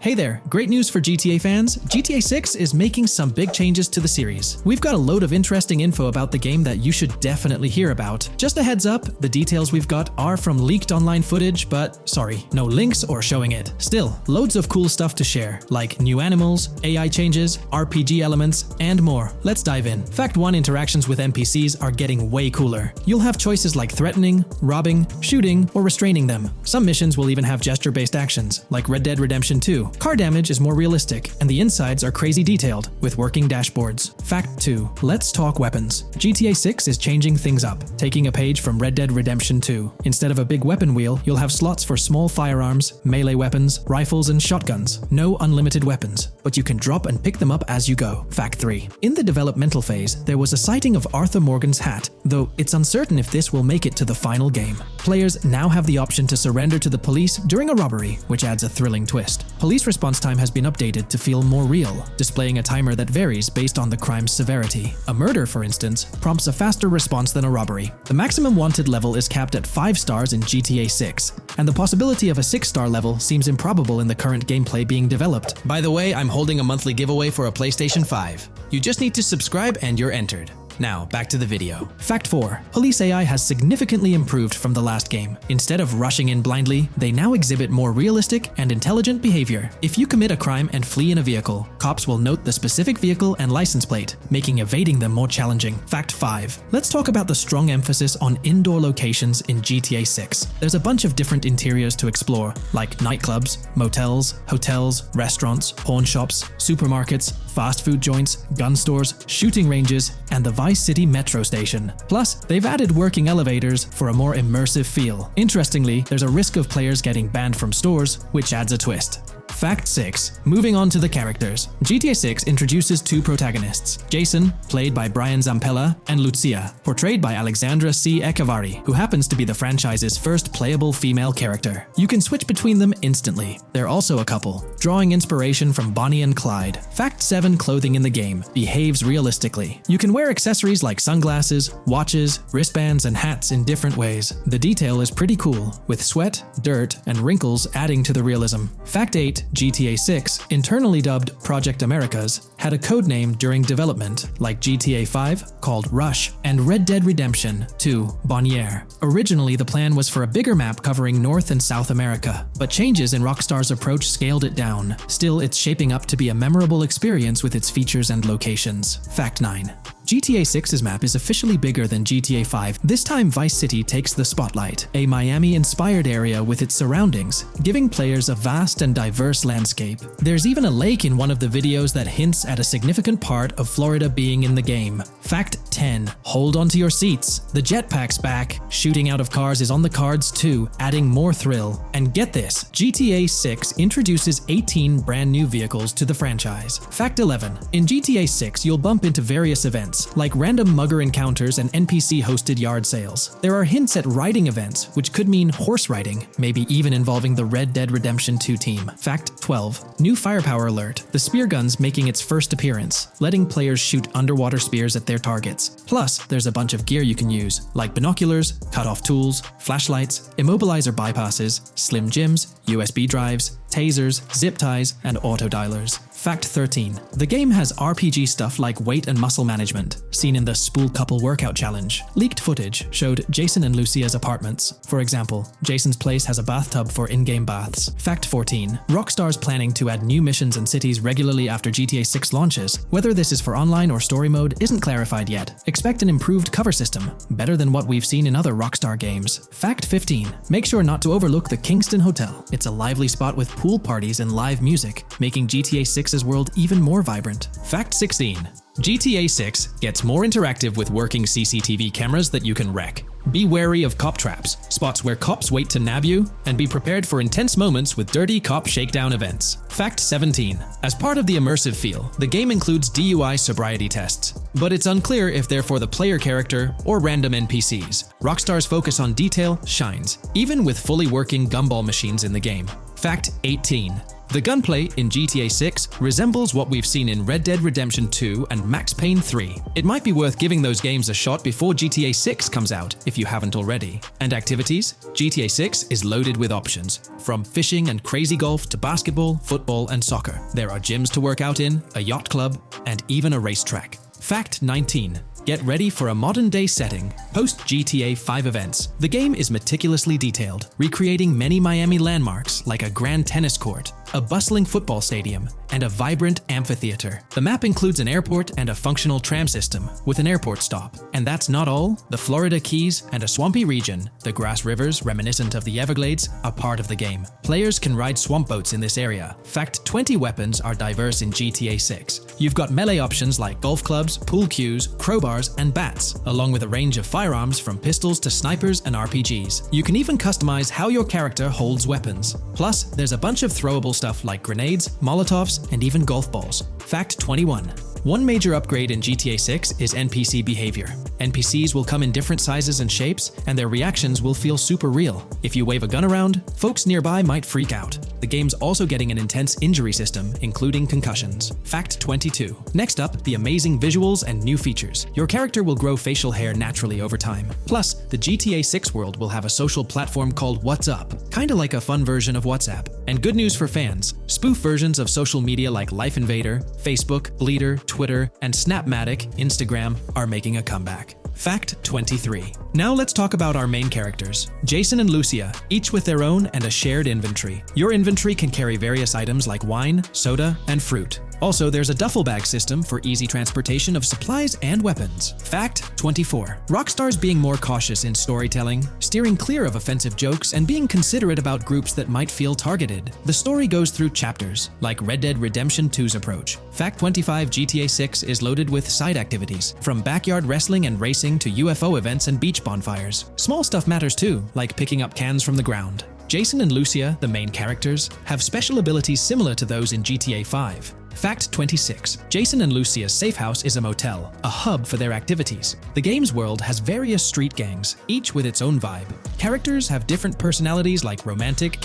Hey there, great news for GTA fans. GTA 6 is making some big changes to the series. We've got a load of interesting info about the game that you should definitely hear about. Just a heads up, the details we've got are from leaked online footage, but sorry, no links or showing it. Still, loads of cool stuff to share, like new animals, AI changes, RPG elements, and more. Let's dive in. Fact 1: interactions with NPCs are getting way cooler. You'll have choices like threatening, robbing, shooting, or restraining them. Some missions will even have gesture-based actions, like Red Dead Redemption 2. Car damage is more realistic, and the insides are crazy detailed, with working dashboards. Fact 2: let's talk weapons. GTA 6 is changing things up, taking a page from Red Dead Redemption 2. Instead of a big weapon wheel, you'll have slots for small firearms, melee weapons, rifles, and shotguns. No unlimited weapons, but you can drop and pick them up as you go. Fact 3: in the developmental phase, there was a sighting of Arthur Morgan's hat, though it's uncertain if this will make it to the final game. Players now have the option to surrender to the police during a robbery, which adds a thrilling twist. Police response time has been updated to feel more real, displaying a timer that varies based on the crime's severity. A murder, for instance, prompts a faster response than a robbery. The maximum wanted level is capped at 5 stars in GTA 6, and the possibility of a 6-star level seems improbable in the current gameplay being developed. By the way, I'm holding a monthly giveaway for a PlayStation 5. You just need to subscribe and you're entered. Now, back to the video. Fact 4: police AI has significantly improved from the last game. Instead of rushing in blindly, they now exhibit more realistic and intelligent behavior. If you commit a crime and flee in a vehicle, cops will note the specific vehicle and license plate, making evading them more challenging. Fact 5: let's talk about the strong emphasis on indoor locations in GTA 6. There's a bunch of different interiors to explore, like nightclubs, motels, hotels, restaurants, pawn shops, supermarkets, fast food joints, gun stores, shooting ranges, and the Vice City metro station. Plus, they've added working elevators for a more immersive feel. Interestingly, there's a risk of players getting banned from stores, which adds a twist. Fact 6: moving on to the characters. GTA 6 introduces 2 protagonists, Jason, played by Brian Zampella, and Lucia, portrayed by Alexandra C. Echevarri, who happens to be the franchise's first playable female character. You can switch between them instantly. They're also a couple, drawing inspiration from Bonnie and Clyde. Fact 7: clothing in the game behaves realistically. You can wear accessories like sunglasses, watches, wristbands, and hats in different ways. The detail is pretty cool, with sweat, dirt, and wrinkles adding to the realism. Fact 8: GTA 6, internally dubbed Project Americas, had a codename during development, like GTA 5, called Rush, and Red Dead Redemption 2, Bonnier. Originally, the plan was for a bigger map covering North and South America, but changes in Rockstar's approach scaled it down. Still, it's shaping up to be a memorable experience with its features and locations. Fact 9: GTA 6's map is officially bigger than GTA 5. This time, Vice City takes the spotlight, a Miami-inspired area with its surroundings, giving players a vast and diverse landscape. There's even a lake in one of the videos that hints at a significant part of Florida being in the game. Fact 10: hold on to your seats. The jetpack's back. Shooting out of cars is on the cards too, adding more thrill. And get this, GTA 6 introduces 18 brand new vehicles to the franchise. Fact 11: in GTA 6, you'll bump into various events, like random mugger encounters and NPC-hosted yard sales. There are hints at riding events, which could mean horse riding, maybe even involving the Red Dead Redemption 2 team. Fact 12: new firepower alert. The spear gun's making its first appearance, letting players shoot underwater spears at their targets. Plus, there's a bunch of gear you can use, like binoculars, cut-off tools, flashlights, immobilizer bypasses, slim jims, USB drives, tasers, zip ties, and auto dialers. Fact 13: the game has RPG stuff like weight and muscle management, seen in the Spool Couple Workout Challenge. Leaked footage showed Jason and Lucia's apartments. For example, Jason's place has a bathtub for in-game baths. Fact 14: Rockstar's planning to add new missions and cities regularly after GTA 6 launches. Whether this is for online or story mode isn't clarified yet. Expect an improved cover system, better than what we've seen in other Rockstar games. Fact 15: make sure not to overlook the Kingston Hotel. It's a lively spot with pool parties and live music, making GTA 6's world even more vibrant. Fact 16: GTA 6 gets more interactive with working CCTV cameras that you can wreck. Be wary of cop traps, spots where cops wait to nab you, and be prepared for intense moments with dirty cop shakedown events. Fact 17: as part of the immersive feel, the game includes DUI sobriety tests, but it's unclear if they're for the player character or random NPCs. Rockstar's focus on detail shines, even with fully working gumball machines in the game. Fact 18: The gunplay in GTA 6 resembles what we've seen in Red Dead Redemption 2 and Max Payne 3. It might be worth giving those games a shot before GTA 6 comes out, if you haven't already. And activities? GTA 6 is loaded with options, from fishing and crazy golf to basketball, football, and soccer. There are gyms to work out in, a yacht club, and even a racetrack. Fact 19. Get ready for a modern-day setting, post-GTA 5 events. The game is meticulously detailed, recreating many Miami landmarks like a grand tennis court, a bustling football stadium, and a vibrant amphitheater. The map includes an airport and a functional tram system with an airport stop. And that's not all. The Florida Keys and a swampy region, the grass rivers reminiscent of the Everglades, are part of the game. Players can ride swamp boats in this area. Fact 20 weapons are diverse in GTA 6. You've got melee options like golf clubs, pool cues, crowbars, and bats, along with a range of firearms from pistols to snipers and RPGs. You can even customize how your character holds weapons. Plus, there's a bunch of throwable stuff like grenades, Molotovs, and even golf balls. Fact 21. One major upgrade in GTA 6 is NPC behavior. NPCs will come in different sizes and shapes, and their reactions will feel super real. If you wave a gun around, folks nearby might freak out. The game's also getting an intense injury system, including concussions. Fact 22. Next up, the amazing visuals and new features. Your character will grow facial hair naturally over time. Plus, the GTA 6 world will have a social platform called What's Up, kinda like a fun version of WhatsApp. And good news for fans, spoof versions of social media like Life Invader, Facebook, Bleeder, Twitter, and Snapmatic, Instagram, are making a comeback. Fact 23. Now let's talk about our main characters, Jason and Lucia, each with their own and a shared inventory. Your inventory can carry various items like wine, soda, and fruit. Also, there's a duffel bag system for easy transportation of supplies and weapons. Fact 24. Rockstar's being more cautious in storytelling, steering clear of offensive jokes, and being considerate about groups that might feel targeted. The story goes through chapters, like Red Dead Redemption 2's approach. Fact 25. GTA 6 is loaded with side activities, from backyard wrestling and racing to UFO events and beach bonfires. Small stuff matters too, like picking up cans from the ground. Jason and Lucia, the main characters, have special abilities similar to those in GTA 5. Fact 26. Jason and Lucia's safe house is a motel, a hub for their activities. The game's world has various street gangs, each with its own vibe. Characters have different personalities like romantic,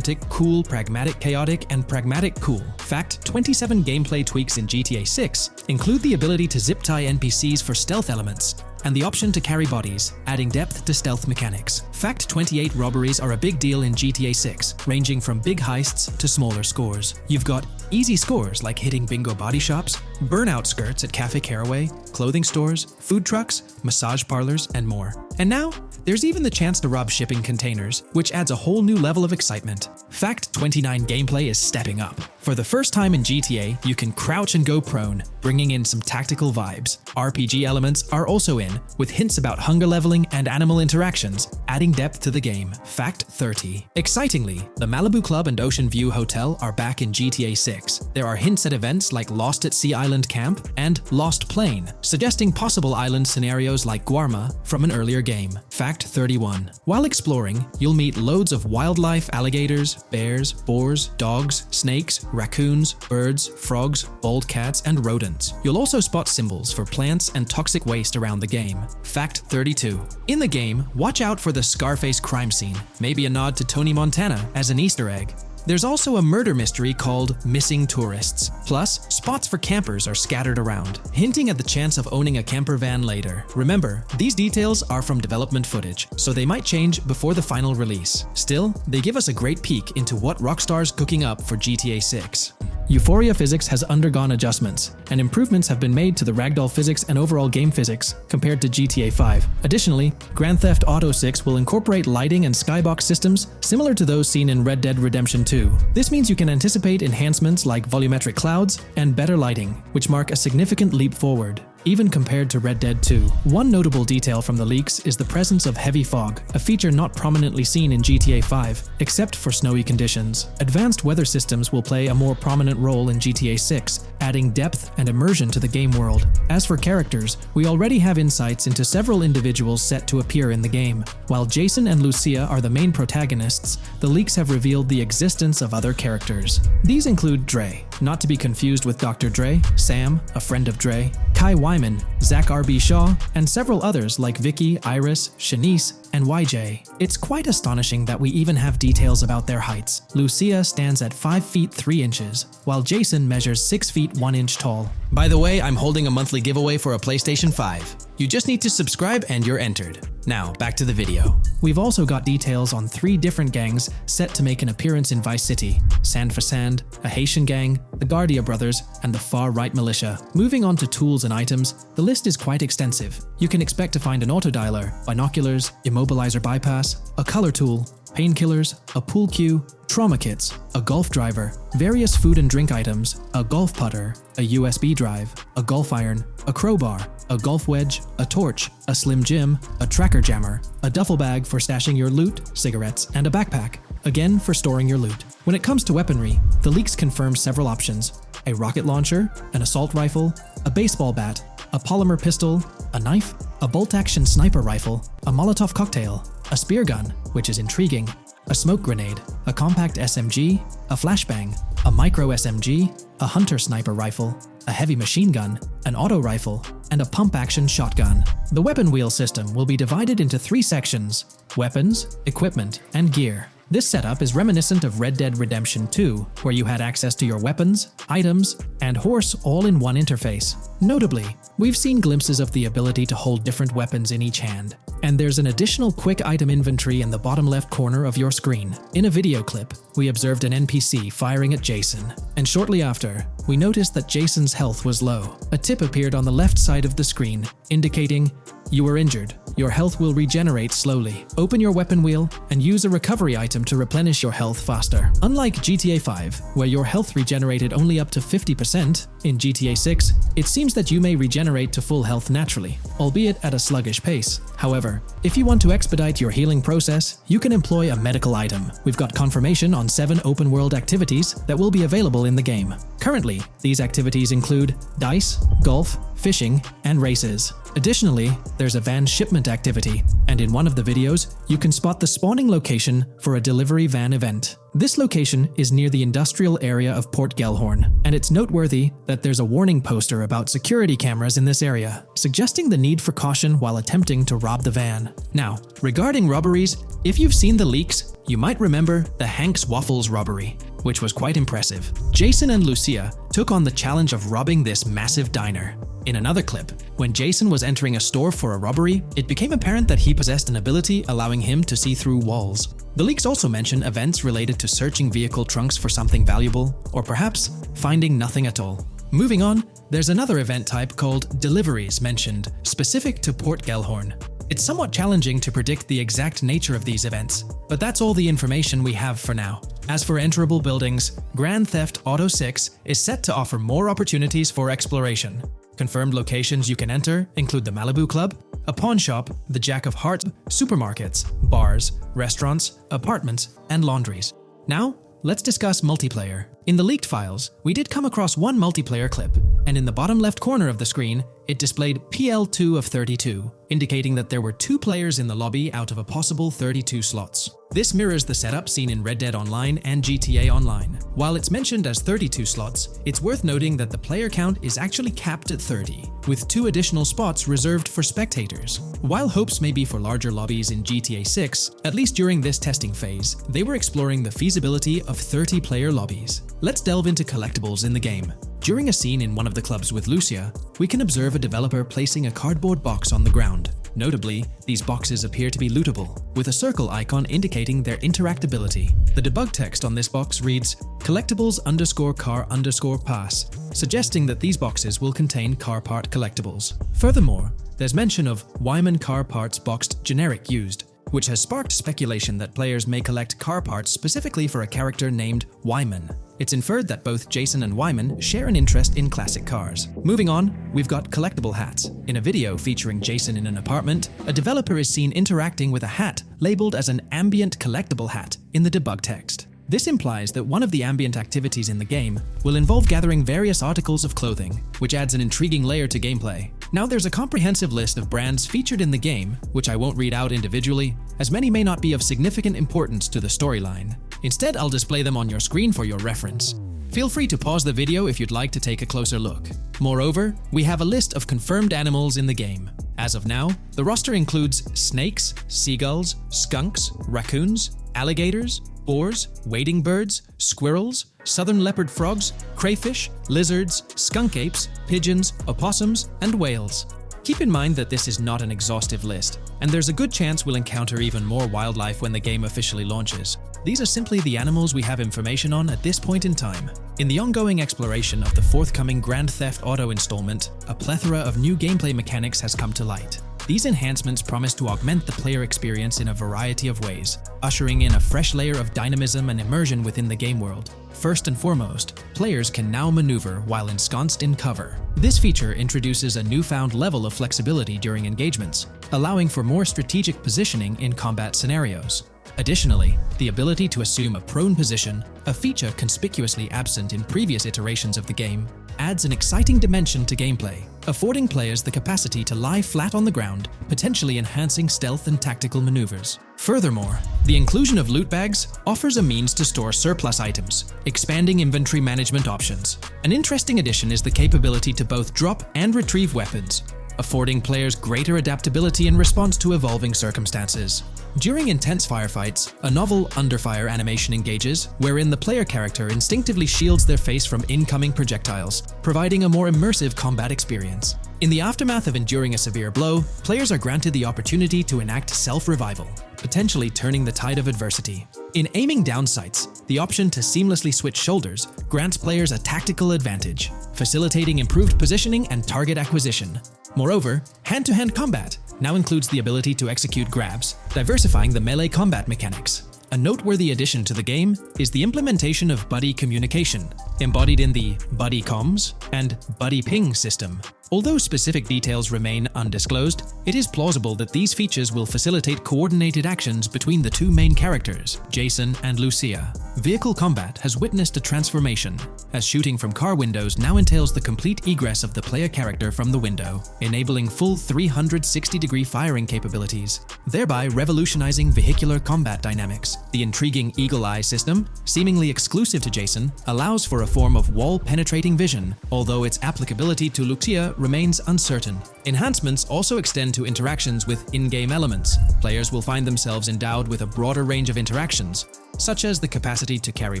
cool, pragmatic, chaotic, and pragmatic cool. Fact 27. Gameplay tweaks in GTA 6 include the ability to zip tie NPCs for stealth elements, and the option to carry bodies, adding depth to stealth mechanics. Fact 28. Robberies are a big deal in GTA 6, ranging from big heists to smaller scores. You've got easy scores like hitting bingo body shops, burnout skirts at Cafe Caraway, clothing stores, food trucks, massage parlors, and more. And now, there's even the chance to rob shipping containers, which adds a whole new level of excitement. Fact 29. Gameplay is stepping up. For the first time in GTA, you can crouch and go prone, bringing in some tactical vibes. RPG elements are also in, with hints about hunger leveling and animal interactions, adding depth to the game. Fact 30. Excitingly, the Malibu Club and Ocean View Hotel are back in GTA 6. There are hints at events like Lost at Sea Island Camp and Lost Plane, suggesting possible island scenarios like Guarma from an earlier game. Fact 31. While exploring, you'll meet loads of wildlife, alligators, bears, boars, dogs, snakes, raccoons, birds, frogs, bald cats, and rodents. You'll also spot symbols for plants and toxic waste around the game. Fact 32. In the game, watch out for the Scarface crime scene, maybe a nod to Tony Montana as an Easter egg. There's also a murder mystery called Missing Tourists. Plus, spots for campers are scattered around, hinting at the chance of owning a camper van later. Remember, these details are from development footage, so they might change before the final release. Still, they give us a great peek into what Rockstar's cooking up for GTA 6. Euphoria physics has undergone adjustments, and improvements have been made to the ragdoll physics and overall game physics compared to GTA 5. Additionally, Grand Theft Auto 6 will incorporate lighting and skybox systems similar to those seen in Red Dead Redemption 2. This means you can anticipate enhancements like volumetric clouds and better lighting, which mark a significant leap forward, even compared to Red Dead 2. One notable detail from the leaks is the presence of heavy fog, a feature not prominently seen in GTA 5, except for snowy conditions. Advanced weather systems will play a more prominent role in GTA 6, adding depth and immersion to the game world. As for characters, we already have insights into several individuals set to appear in the game. While Jason and Lucia are the main protagonists, the leaks have revealed the existence of other characters. These include Dre, not to be confused with Dr. Dre, Sam, a friend of Dre, Kai Wyman, Zach R.B. Shaw, and several others like Vicky, Iris, Shanice, and YJ. It's quite astonishing that we even have details about their heights. Lucia stands at 5 feet 3 inches, while Jason measures 6 feet 1 inch tall. By the way, I'm holding a monthly giveaway for a PlayStation 5. You just need to subscribe and you're entered. Now, back to the video. We've also got details on 3 different gangs set to make an appearance in Vice City: Sand for Sand, a Haitian gang, the Guardia Brothers, and the Far Right Militia. Moving on to tools and items, the list is quite extensive. You can expect to find an autodialer, binoculars, immobilizer bypass, a color tool, painkillers, a pool cue, trauma kits, a golf driver, various food and drink items, a golf putter, a USB drive, a golf iron, a crowbar, a golf wedge, a torch, a Slim Jim, a tracker jammer, a duffel bag for stashing your loot, cigarettes, and a backpack, again for storing your loot. When it comes to weaponry, the leaks confirm several options: a rocket launcher, an assault rifle, a baseball bat, a polymer pistol, a knife, a bolt-action sniper rifle, a Molotov cocktail, a spear gun, which is intriguing, a smoke grenade, a compact SMG, a flashbang, a micro SMG, a hunter sniper rifle, a heavy machine gun, an auto rifle, and a pump-action shotgun. The weapon wheel system will be divided into 3 sections: weapons, equipment, and gear. This setup is reminiscent of Red Dead Redemption 2, where you had access to your weapons, items, and horse all in one interface. Notably, we've seen glimpses of the ability to hold different weapons in each hand, and there's an additional quick item inventory in the bottom left corner of your screen. In a video clip, we observed an NPC firing at Jason, and shortly after, we noticed that Jason's health was low. A tip appeared on the left side of the screen, indicating, "You were injured. Your health will regenerate slowly. Open your weapon wheel and use a recovery item to replenish your health faster." Unlike GTA 5, where your health regenerated only up to 50%, in GTA 6, it seems that you may regenerate to full health naturally, albeit at a sluggish pace. However, if you want to expedite your healing process, you can employ a medical item. We've got confirmation on 7 open-world activities that will be available in the game. Currently, these activities include dice, golf, fishing, and races. Additionally, there's a van shipment activity, and in one of the videos, you can spot the spawning location for a delivery van event. This location is near the industrial area of Port Gellhorn, and it's noteworthy that there's a warning poster about security cameras in this area, suggesting the need for caution while attempting to rob the van. Now, regarding robberies, if you've seen the leaks, you might remember the Hank's Waffles robbery, which was quite impressive. Jason and Lucia took on the challenge of robbing this massive diner. In another clip, when Jason was entering a store for a robbery, it became apparent that he possessed an ability allowing him to see through walls. The leaks also mention events related to searching vehicle trunks for something valuable, or perhaps finding nothing at all. Moving on, there's another event type called deliveries mentioned, specific to Port Gellhorn. It's somewhat challenging to predict the exact nature of these events, but that's all the information we have for now. As for enterable buildings, Grand Theft Auto 6 is set to offer more opportunities for exploration. Confirmed locations you can enter include the Malibu Club, a pawn shop, the Jack of Hearts, supermarkets, bars, restaurants, apartments, and laundries. Now, let's discuss multiplayer. In the leaked files, we did come across one multiplayer clip, and in the bottom left corner of the screen, it displayed PL2 of 32, indicating that there were 2 players in the lobby out of a possible 32 slots. This mirrors the setup seen in Red Dead Online and GTA Online. While it's mentioned as 32 slots, it's worth noting that the player count is actually capped at 30, with 2 additional spots reserved for spectators. While hopes may be for larger lobbies in GTA 6, at least during this testing phase, they were exploring the feasibility of 30-player lobbies. Let's delve into collectibles in the game. During a scene in one of the clubs with Lucia, we can observe a developer placing a cardboard box on the ground. Notably, these boxes appear to be lootable, with a circle icon indicating their interactability. The debug text on this box reads, collectibles_car_pass, suggesting that these boxes will contain car part collectibles. Furthermore, there's mention of Wyman car parts boxed generic used, which has sparked speculation that players may collect car parts specifically for a character named Wyman. It's inferred that both Jason and Wyman share an interest in classic cars. Moving on, we've got collectible hats. In a video featuring Jason in an apartment, a developer is seen interacting with a hat labeled as an ambient collectible hat in the debug text. This implies that one of the ambient activities in the game will involve gathering various articles of clothing, which adds an intriguing layer to gameplay. Now there's a comprehensive list of brands featured in the game, which I won't read out individually, as many may not be of significant importance to the storyline. Instead, I'll display them on your screen for your reference. Feel free to pause the video if you'd like to take a closer look. Moreover, we have a list of confirmed animals in the game. As of now, the roster includes snakes, seagulls, skunks, raccoons, alligators, boars, wading birds, squirrels, southern leopard frogs, crayfish, lizards, skunk apes, pigeons, opossums, and whales. Keep in mind that this is not an exhaustive list, and there's a good chance we'll encounter even more wildlife when the game officially launches. These are simply the animals we have information on at this point in time. In the ongoing exploration of the forthcoming Grand Theft Auto installment, a plethora of new gameplay mechanics has come to light. These enhancements promise to augment the player experience in a variety of ways, ushering in a fresh layer of dynamism and immersion within the game world. First and foremost, players can now maneuver while ensconced in cover. This feature introduces a newfound level of flexibility during engagements, allowing for more strategic positioning in combat scenarios. Additionally, the ability to assume a prone position, a feature conspicuously absent in previous iterations of the game, adds an exciting dimension to gameplay, affording players the capacity to lie flat on the ground, potentially enhancing stealth and tactical maneuvers. Furthermore, the inclusion of loot bags offers a means to store surplus items, expanding inventory management options. An interesting addition is the capability to both drop and retrieve weapons, affording players greater adaptability in response to evolving circumstances. During intense firefights, a novel under-fire animation engages, wherein the player character instinctively shields their face from incoming projectiles, providing a more immersive combat experience. In the aftermath of enduring a severe blow, players are granted the opportunity to enact self-revival, potentially turning the tide of adversity. In aiming down sights, the option to seamlessly switch shoulders grants players a tactical advantage, facilitating improved positioning and target acquisition. Moreover, hand-to-hand combat now includes the ability to execute grabs, diversifying the melee combat mechanics. A noteworthy addition to the game is the implementation of buddy communication, embodied in the Buddy Comms and Buddy Ping system. Although specific details remain undisclosed, it is plausible that these features will facilitate coordinated actions between the two main characters, Jason and Lucia. Vehicle combat has witnessed a transformation, as shooting from car windows now entails the complete egress of the player character from the window, enabling full 360-degree firing capabilities, thereby revolutionizing vehicular combat dynamics. The intriguing Eagle Eye system, seemingly exclusive to Jason, allows for a form of wall-penetrating vision, although its applicability to Lucia remains uncertain. Enhancements also extend to interactions with in-game elements. Players will find themselves endowed with a broader range of interactions, such as the capacity to carry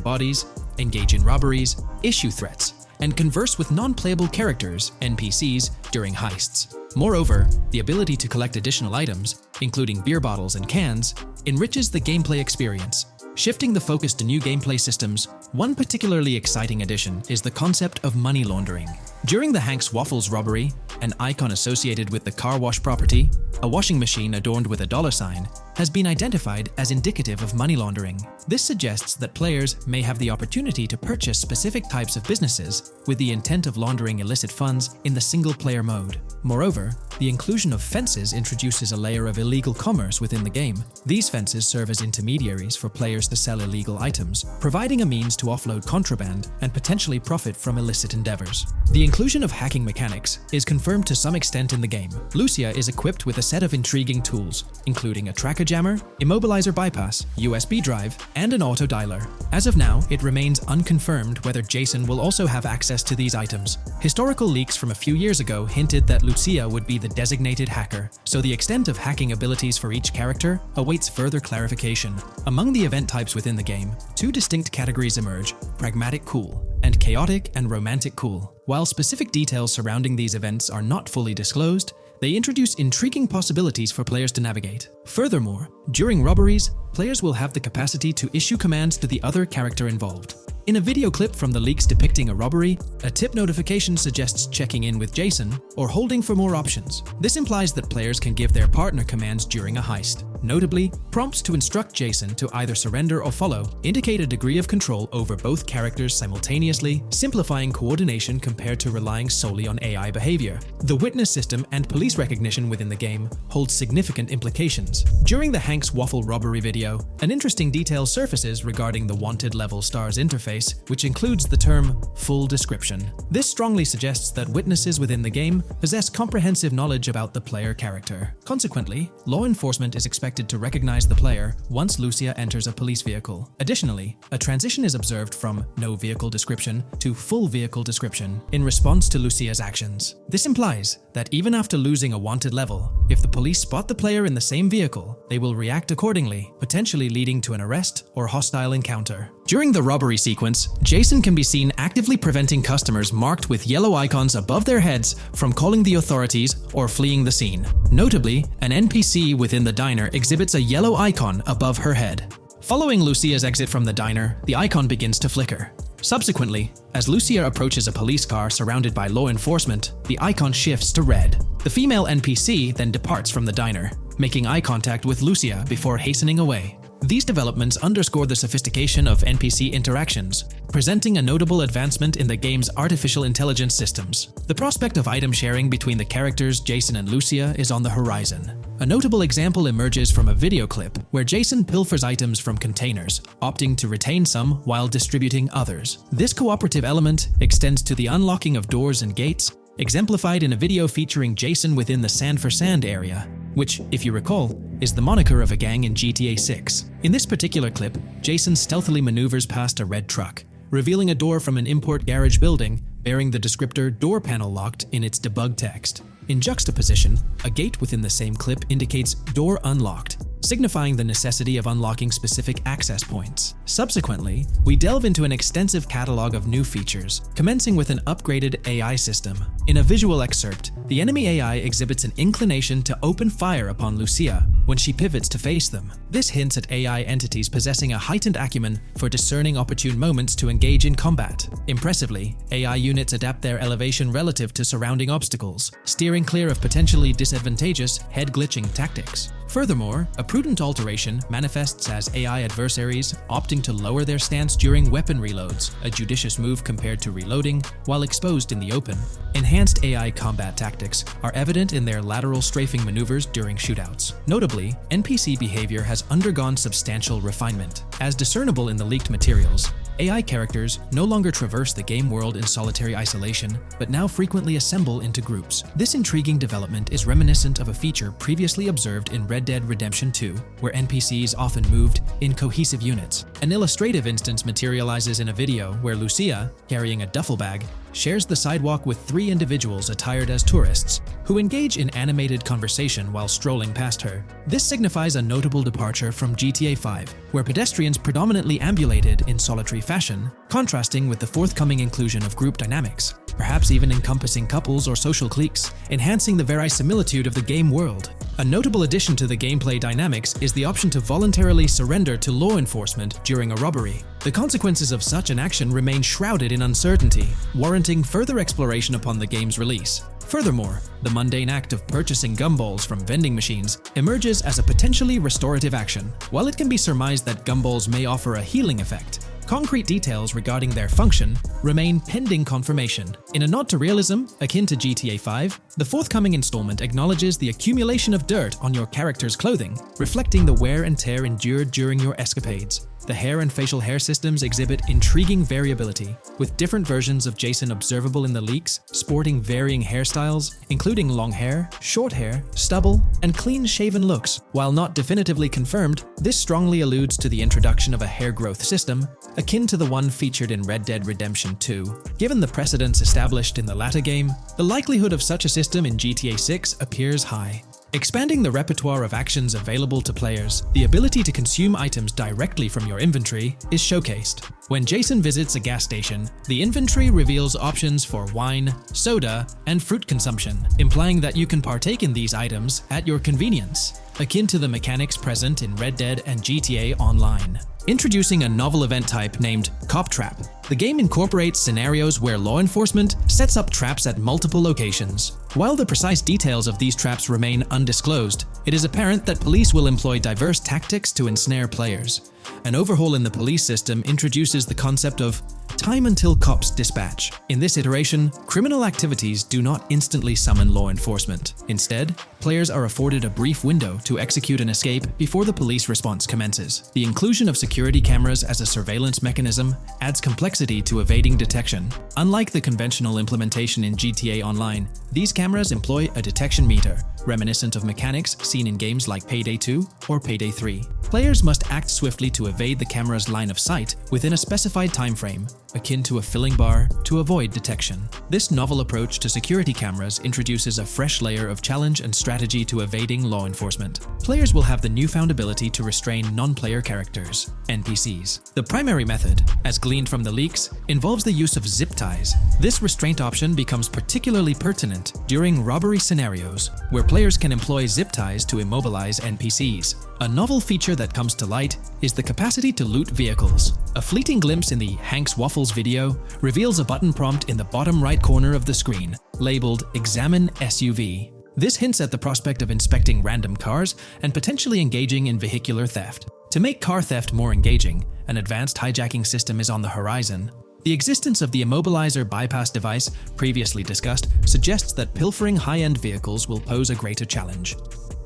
bodies, engage in robberies, issue threats, and converse with non-playable characters, NPCs, during heists. Moreover, the ability to collect additional items, including beer bottles and cans, enriches the gameplay experience. Shifting the focus to new gameplay systems, one particularly exciting addition is the concept of money laundering. During the Hank's Waffles robbery, an icon associated with the car wash property, a washing machine adorned with a dollar sign, has been identified as indicative of money laundering. This suggests that players may have the opportunity to purchase specific types of businesses with the intent of laundering illicit funds in the single-player mode. Moreover, the inclusion of fences introduces a layer of illegal commerce within the game. These fences serve as intermediaries for players to sell illegal items, providing a means to offload contraband and potentially profit from illicit endeavors. The inclusion of hacking mechanics is confirmed to some extent in the game. Lucia is equipped with a set of intriguing tools, including a tracker jammer, immobilizer bypass, USB drive, and an auto dialer. As of now, it remains unconfirmed whether Jason will also have access to these items. Historical leaks from a few years ago hinted that Lucia would be the designated hacker, so the extent of hacking abilities for each character awaits further clarification. Among the event types within the game, two distinct categories emerge: pragmatic cool and chaotic and romantic cool. While specific details surrounding these events are not fully disclosed, they introduce intriguing possibilities for players to navigate. Furthermore, during robberies, players will have the capacity to issue commands to the other character involved. In a video clip from the leaks depicting a robbery, a tip notification suggests checking in with Jason or holding for more options. This implies that players can give their partner commands during a heist. Notably, prompts to instruct Jason to either surrender or follow indicate a degree of control over both characters simultaneously, simplifying coordination compared to relying solely on AI behavior. The witness system and police recognition within the game hold significant implications. During the Hank's Waffle robbery video, an interesting detail surfaces regarding the wanted level stars interface, which includes the term full description. This strongly suggests that witnesses within the game possess comprehensive knowledge about the player character. Consequently, law enforcement is expected expected to recognize the player once Lucia enters a police vehicle. Additionally, a transition is observed from no vehicle description to full vehicle description in response to Lucia's actions. This implies that even after losing a wanted level, if the police spot the player in the same vehicle, they will react accordingly, potentially leading to an arrest or hostile encounter. During the robbery sequence, Jason can be seen actively preventing customers marked with yellow icons above their heads from calling the authorities or fleeing the scene. Notably, an NPC within the diner exhibits a yellow icon above her head. Following Lucia's exit from the diner, the icon begins to flicker. Subsequently, as Lucia approaches a police car surrounded by law enforcement, the icon shifts to red. The female NPC then departs from the diner, making eye contact with Lucia before hastening away. These developments underscore the sophistication of NPC interactions, presenting a notable advancement in the game's artificial intelligence systems. The prospect of item sharing between the characters Jason and Lucia is on the horizon. A notable example emerges from a video clip where Jason pilfers items from containers, opting to retain some while distributing others. This cooperative element extends to the unlocking of doors and gates, exemplified in a video featuring Jason within the Sand for Sand area, which, if you recall, is the moniker of a gang in GTA 6. In this particular clip, Jason stealthily maneuvers past a red truck, revealing a door from an import garage building bearing the descriptor "door panel locked" in its debug text. In juxtaposition, a gate within the same clip indicates "door unlocked," signifying the necessity of unlocking specific access points. Subsequently, we delve into an extensive catalog of new features, commencing with an upgraded AI system. In a visual excerpt, the enemy AI exhibits an inclination to open fire upon Lucia when she pivots to face them. This hints at AI entities possessing a heightened acumen for discerning opportune moments to engage in combat. Impressively, AI units adapt their elevation relative to surrounding obstacles, steering clear of potentially disadvantageous head-glitching tactics. Furthermore, a prudent alteration manifests as AI adversaries opting to lower their stance during weapon reloads, a judicious move compared to reloading while exposed in the open. Enhanced AI combat tactics are evident in their lateral strafing maneuvers during shootouts. Notably, NPC behavior has undergone substantial refinement. As discernible in the leaked materials, AI characters no longer traverse the game world in solitary isolation, but now frequently assemble into groups. This intriguing development is reminiscent of a feature previously observed in Red Dead Redemption 2, where NPCs often moved in cohesive units. An illustrative instance materializes in a video where Lucia, carrying a duffel bag, shares the sidewalk with 3 individuals attired as tourists, who engage in animated conversation while strolling past her. This signifies a notable departure from GTA 5, where pedestrians predominantly ambulated in solitary fashion, contrasting with the forthcoming inclusion of group dynamics, perhaps even encompassing couples or social cliques, enhancing the verisimilitude of the game world. A notable addition to the gameplay dynamics is the option to voluntarily surrender to law enforcement during a robbery. The consequences of such an action remain shrouded in uncertainty, warranting further exploration upon the game's release. Furthermore, the mundane act of purchasing gumballs from vending machines emerges as a potentially restorative action. While it can be surmised that gumballs may offer a healing effect, concrete details regarding their function remain pending confirmation. In a nod to realism, akin to GTA 5, the forthcoming installment acknowledges the accumulation of dirt on your character's clothing, reflecting the wear and tear endured during your escapades. The hair and facial hair systems exhibit intriguing variability, with different versions of Jason observable in the leaks, sporting varying hairstyles, including long hair, short hair, stubble, and clean-shaven looks. While not definitively confirmed, this strongly alludes to the introduction of a hair growth system, akin to the one featured in Red Dead Redemption 2. Given the precedents established in the latter game, the likelihood of such a system in GTA 6 appears high. Expanding the repertoire of actions available to players, the ability to consume items directly from your inventory is showcased. When Jason visits a gas station, the inventory reveals options for wine, soda, and fruit consumption, implying that you can partake in these items at your convenience, akin to the mechanics present in Red Dead and GTA Online. Introducing a novel event type named Cop Trap, the game incorporates scenarios where law enforcement sets up traps at multiple locations. While the precise details of these traps remain undisclosed, it is apparent that police will employ diverse tactics to ensnare players. An overhaul in the police system introduces the concept of time until cops dispatch. In this iteration, criminal activities do not instantly summon law enforcement. Instead, players are afforded a brief window to execute an escape before the police response commences. The inclusion of security cameras as a surveillance mechanism adds complexity to evading detection, Unlike the conventional implementation in GTA Online, these cameras employ a detection meter, reminiscent of mechanics seen in games like Payday 2 or Payday 3. Players must act swiftly to evade the camera's line of sight within a specified time frame, akin to a filling bar, to avoid detection. This novel approach to security cameras introduces a fresh layer of challenge and strategy to evading law enforcement. Players will have the newfound ability to restrain non-player characters, NPCs. The primary method, as gleaned from the leaks, involves the use of zip ties. This restraint option becomes particularly pertinent during robbery scenarios, where players can employ zip ties to immobilize NPCs. A novel feature that comes to light is the capacity to loot vehicles. A fleeting glimpse in the Hank's Waffles video reveals a button prompt in the bottom right corner of the screen, labeled Examine SUV. This hints at the prospect of inspecting random cars and potentially engaging in vehicular theft. To make car theft more engaging, an advanced hijacking system is on the horizon. The existence of the Immobilizer bypass device, previously discussed, suggests that pilfering high-end vehicles will pose a greater challenge.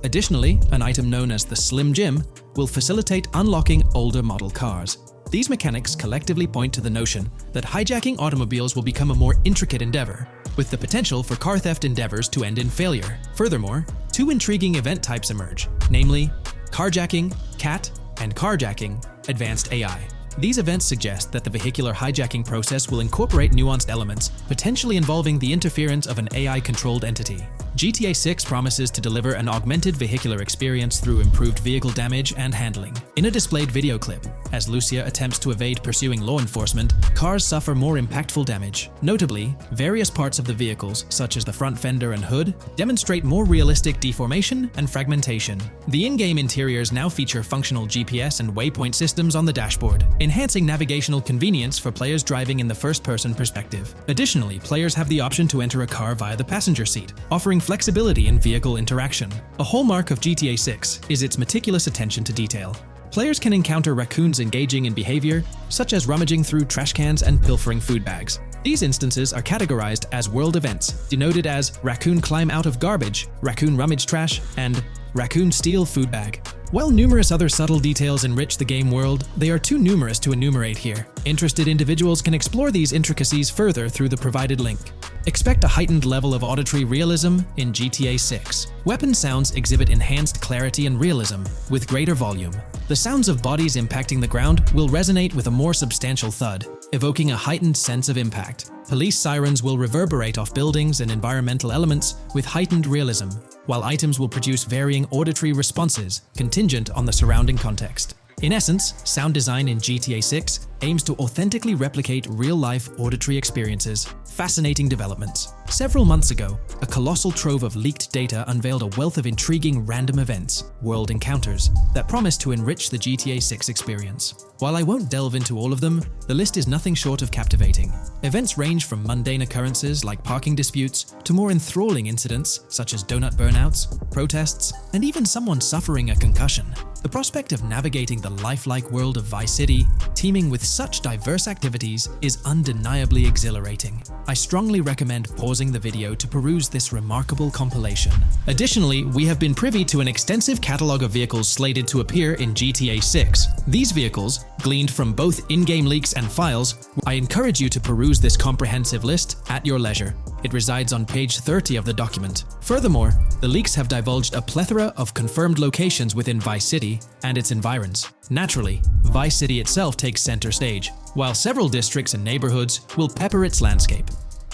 Additionally, an item known as the Slim Jim will facilitate unlocking older model cars. These mechanics collectively point to the notion that hijacking automobiles will become a more intricate endeavor, with the potential for car theft endeavors to end in failure. Furthermore, two intriguing event types emerge, namely carjacking, CAT, and carjacking, advanced AI. These events suggest that the vehicular hijacking process will incorporate nuanced elements, potentially involving the interference of an AI-controlled entity. GTA 6 promises to deliver an augmented vehicular experience through improved vehicle damage and handling. In a displayed video clip, as Lucia attempts to evade pursuing law enforcement, cars suffer more impactful damage. Notably, various parts of the vehicles, such as the front fender and hood, demonstrate more realistic deformation and fragmentation. The in-game interiors now feature functional GPS and waypoint systems on the dashboard, enhancing navigational convenience for players driving in the first-person perspective. Additionally, players have the option to enter a car via the passenger seat, offering flexibility in vehicle interaction. A hallmark of GTA 6 is its meticulous attention to detail. Players can encounter raccoons engaging in behavior, such as rummaging through trash cans and pilfering food bags. These instances are categorized as world events, denoted as raccoon climb out of garbage, raccoon rummage trash, and raccoon steal food bag. While numerous other subtle details enrich the game world, they are too numerous to enumerate here. Interested individuals can explore these intricacies further through the provided link. Expect a heightened level of auditory realism in GTA 6. Weapon sounds exhibit enhanced clarity and realism, with greater volume. The sounds of bodies impacting the ground will resonate with a more substantial thud, evoking a heightened sense of impact. Police sirens will reverberate off buildings and environmental elements with heightened realism, while items will produce varying auditory responses contingent on the surrounding context. In essence, sound design in GTA 6 aims to authentically replicate real-life auditory experiences. Fascinating developments. Several months ago, a colossal trove of leaked data unveiled a wealth of intriguing random events, world encounters, that promise to enrich the GTA 6 experience. While I won't delve into all of them, the list is nothing short of captivating. Events range from mundane occurrences like parking disputes to more enthralling incidents such as donut burnouts, protests, and even someone suffering a concussion. The prospect of navigating the lifelike world of Vice City, teeming with such diverse activities, is undeniably exhilarating. I strongly recommend pausing the video to peruse this remarkable compilation. Additionally, we have been privy to an extensive catalog of vehicles slated to appear in GTA 6. These vehicles, gleaned from both in-game leaks and files, I encourage you to peruse this comprehensive list at your leisure. It resides on page 30 of the document. Furthermore, the leaks have divulged a plethora of confirmed locations within Vice City and its environs. Naturally, Vice City itself takes center stage, while several districts and neighborhoods will pepper its landscape.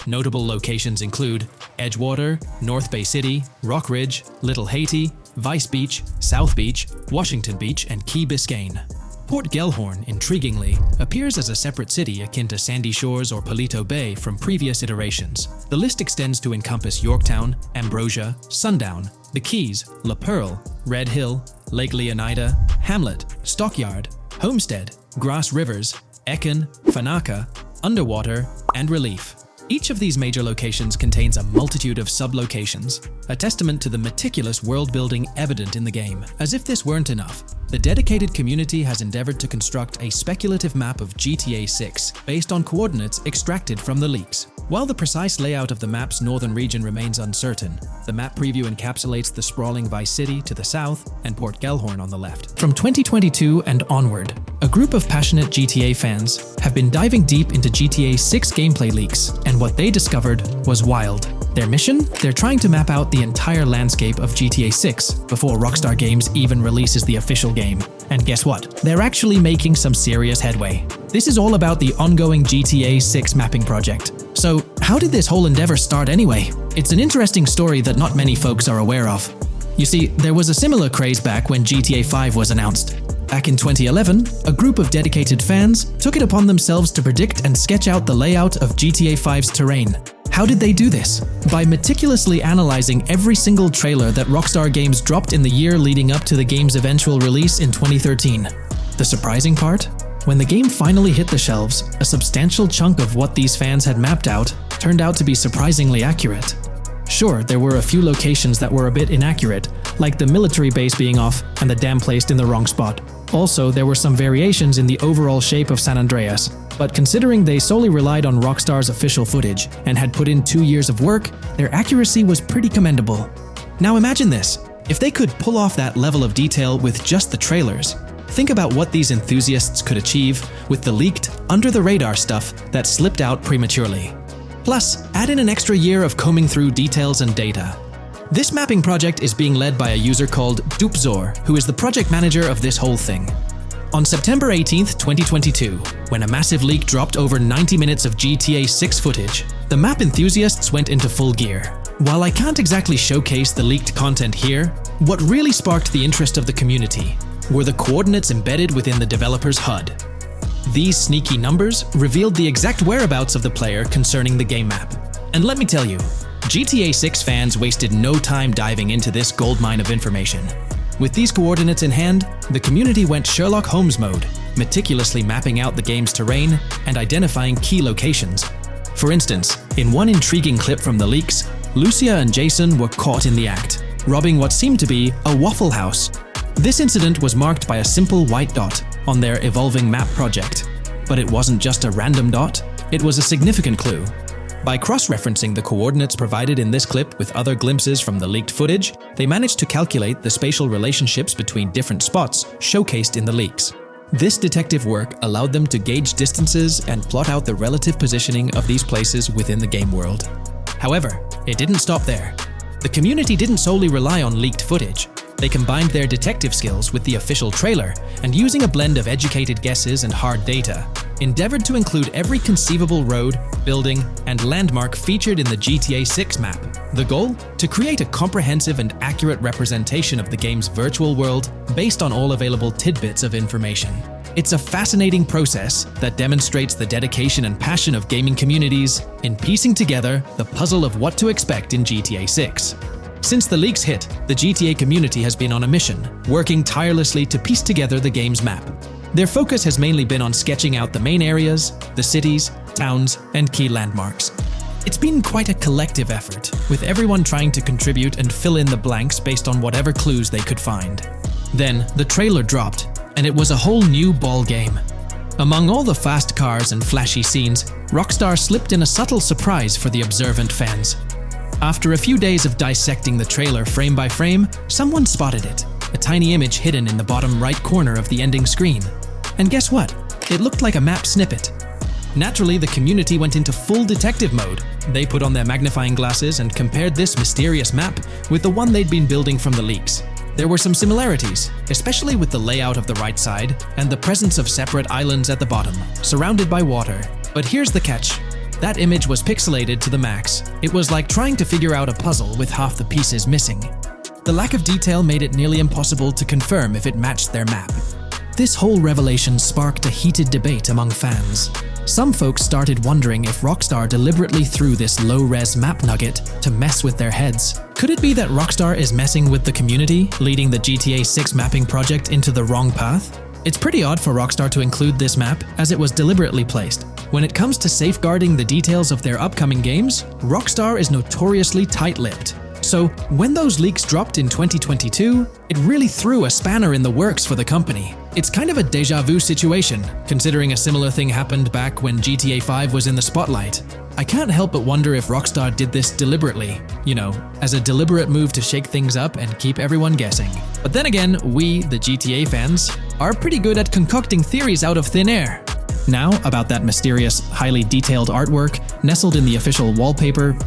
Notable locations include Edgewater, North Bay City, Rock Ridge, Little Haiti, Vice Beach, South Beach, Washington Beach, and Key Biscayne. Port Gellhorn, intriguingly, appears as a separate city akin to Sandy Shores or Palito Bay from previous iterations. The list extends to encompass Yorktown, Ambrosia, Sundown, the Keys, La Pearl, Red Hill, Lake Leonida, Hamlet, Stockyard, Homestead, Grass Rivers, Ekin, Fanaka, Underwater, and Relief. Each of these major locations contains a multitude of sub-locations, a testament to the meticulous world-building evident in the game. As if this weren't enough, the dedicated community has endeavored to construct a speculative map of GTA 6 based on coordinates extracted from the leaks. While the precise layout of the map's northern region remains uncertain, the map preview encapsulates the sprawling Vice City to the south and Port Gellhorn on the left. From 2022 and onward, a group of passionate GTA fans have been diving deep into GTA 6 gameplay leaks, and what they discovered was wild. Their mission? They're trying to map out the entire landscape of GTA 6 before Rockstar Games even releases the official game. And guess what? They're actually making some serious headway. This is all about the ongoing GTA 6 mapping project. So, how did this whole endeavor start anyway? It's an interesting story that not many folks are aware of. You see, there was a similar craze back when GTA 5 was announced. Back in 2011, a group of dedicated fans took it upon themselves to predict and sketch out the layout of GTA 5's terrain. How did they do this? By meticulously analyzing every single trailer that Rockstar Games dropped in the year leading up to the game's eventual release in 2013. The surprising part? When the game finally hit the shelves, a substantial chunk of what these fans had mapped out turned out to be surprisingly accurate. Sure, there were a few locations that were a bit inaccurate, like the military base being off and the dam placed in the wrong spot. Also, there were some variations in the overall shape of San Andreas, but considering they solely relied on Rockstar's official footage and had put in 2 years of work, their accuracy was pretty commendable. Now imagine this, if they could pull off that level of detail with just the trailers, think about what these enthusiasts could achieve with the leaked, under-the-radar stuff that slipped out prematurely. Plus, add in an extra year of combing through details and data. This mapping project is being led by a user called Dupzor, who is the project manager of this whole thing. On September 18th, 2022, when a massive leak dropped over 90 minutes of GTA 6 footage, the map enthusiasts went into full gear. While I can't exactly showcase the leaked content here, what really sparked the interest of the community were the coordinates embedded within the developer's HUD. These sneaky numbers revealed the exact whereabouts of the player concerning the game map. And let me tell you, GTA 6 fans wasted no time diving into this goldmine of information. With these coordinates in hand, the community went Sherlock Holmes mode, meticulously mapping out the game's terrain and identifying key locations. For instance, in one intriguing clip from the leaks, Lucia and Jason were caught in the act, robbing what seemed to be a Waffle House. This incident was marked by a simple white dot on their evolving map project. But it wasn't just a random dot, it was a significant clue. By cross-referencing the coordinates provided in this clip with other glimpses from the leaked footage, they managed to calculate the spatial relationships between different spots showcased in the leaks. This detective work allowed them to gauge distances and plot out the relative positioning of these places within the game world. However, it didn't stop there. The community didn't solely rely on leaked footage. They combined their detective skills with the official trailer and, using a blend of educated guesses and hard data, endeavored to include every conceivable road, building, and landmark featured in the GTA 6 map. The goal? To create a comprehensive and accurate representation of the game's virtual world based on all available tidbits of information. It's a fascinating process that demonstrates the dedication and passion of gaming communities in piecing together the puzzle of what to expect in GTA 6. Since the leaks hit, the GTA community has been on a mission, working tirelessly to piece together the game's map. Their focus has mainly been on sketching out the main areas, the cities, towns, and key landmarks. It's been quite a collective effort, with everyone trying to contribute and fill in the blanks based on whatever clues they could find. Then, the trailer dropped, and it was a whole new ball game. Among all the fast cars and flashy scenes, Rockstar slipped in a subtle surprise for the observant fans. After a few days of dissecting the trailer frame by frame, someone spotted it, a tiny image hidden in the bottom right corner of the ending screen. And guess what? It looked like a map snippet. Naturally, the community went into full detective mode. They put on their magnifying glasses and compared this mysterious map with the one they'd been building from the leaks. There were some similarities, especially with the layout of the right side and the presence of separate islands at the bottom, surrounded by water. But here's the catch. That image was pixelated to the max. It was like trying to figure out a puzzle with half the pieces missing. The lack of detail made it nearly impossible to confirm if it matched their map. This whole revelation sparked a heated debate among fans. Some folks started wondering if Rockstar deliberately threw this low-res map nugget to mess with their heads. Could it be that Rockstar is messing with the community, leading the GTA 6 mapping project into the wrong path? It's pretty odd for Rockstar to include this map, as it was deliberately placed. When it comes to safeguarding the details of their upcoming games, Rockstar is notoriously tight-lipped. So when those leaks dropped in 2022, it really threw a spanner in the works for the company. It's kind of a déjà vu situation, considering a similar thing happened back when GTA 5 was in the spotlight. I can't help but wonder if Rockstar did this deliberately, as a deliberate move to shake things up and keep everyone guessing. But then again, we, the GTA fans, are pretty good at concocting theories out of thin air. Now, about that mysterious, highly detailed artwork nestled in the official wallpaper,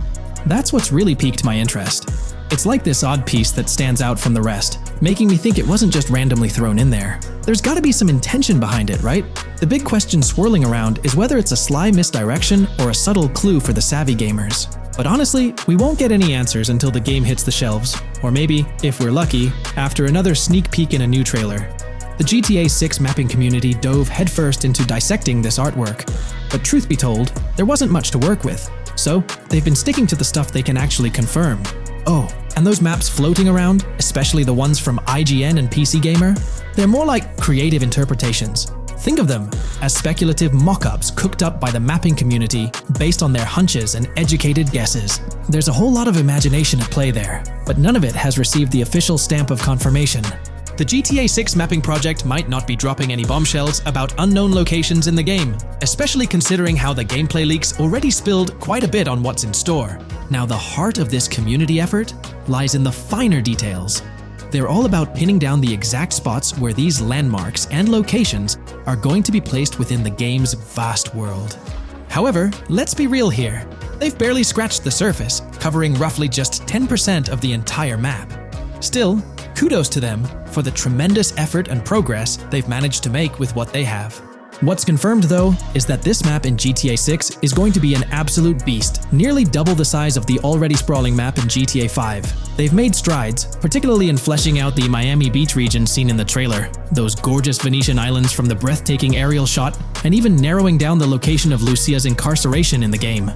that's what's really piqued my interest. It's like this odd piece that stands out from the rest, making me think it wasn't just randomly thrown in there. There's gotta be some intention behind it, right? The big question swirling around is whether it's a sly misdirection or a subtle clue for the savvy gamers. But honestly, we won't get any answers until the game hits the shelves, or maybe, if we're lucky, after another sneak peek in a new trailer. The GTA 6 mapping community dove headfirst into dissecting this artwork, but truth be told, there wasn't much to work with. So, they've been sticking to the stuff they can actually confirm. Oh, and those maps floating around, especially the ones from IGN and PC Gamer, they're more like creative interpretations. Think of them as speculative mock-ups cooked up by the mapping community based on their hunches and educated guesses. There's a whole lot of imagination at play there, but none of it has received the official stamp of confirmation. The GTA 6 mapping project might not be dropping any bombshells about unknown locations in the game, especially considering how the gameplay leaks already spilled quite a bit on what's in store. Now, the heart of this community effort lies in the finer details. They're all about pinning down the exact spots where these landmarks and locations are going to be placed within the game's vast world. However, let's be real here. They've barely scratched the surface, covering roughly just 10% of the entire map. Still, kudos to them for the tremendous effort and progress they've managed to make with what they have. What's confirmed, though, is that this map in GTA 6 is going to be an absolute beast, nearly double the size of the already sprawling map in GTA 5. They've made strides, particularly in fleshing out the Miami Beach region seen in the trailer, those gorgeous Venetian islands from the breathtaking aerial shot, and even narrowing down the location of Lucia's incarceration in the game.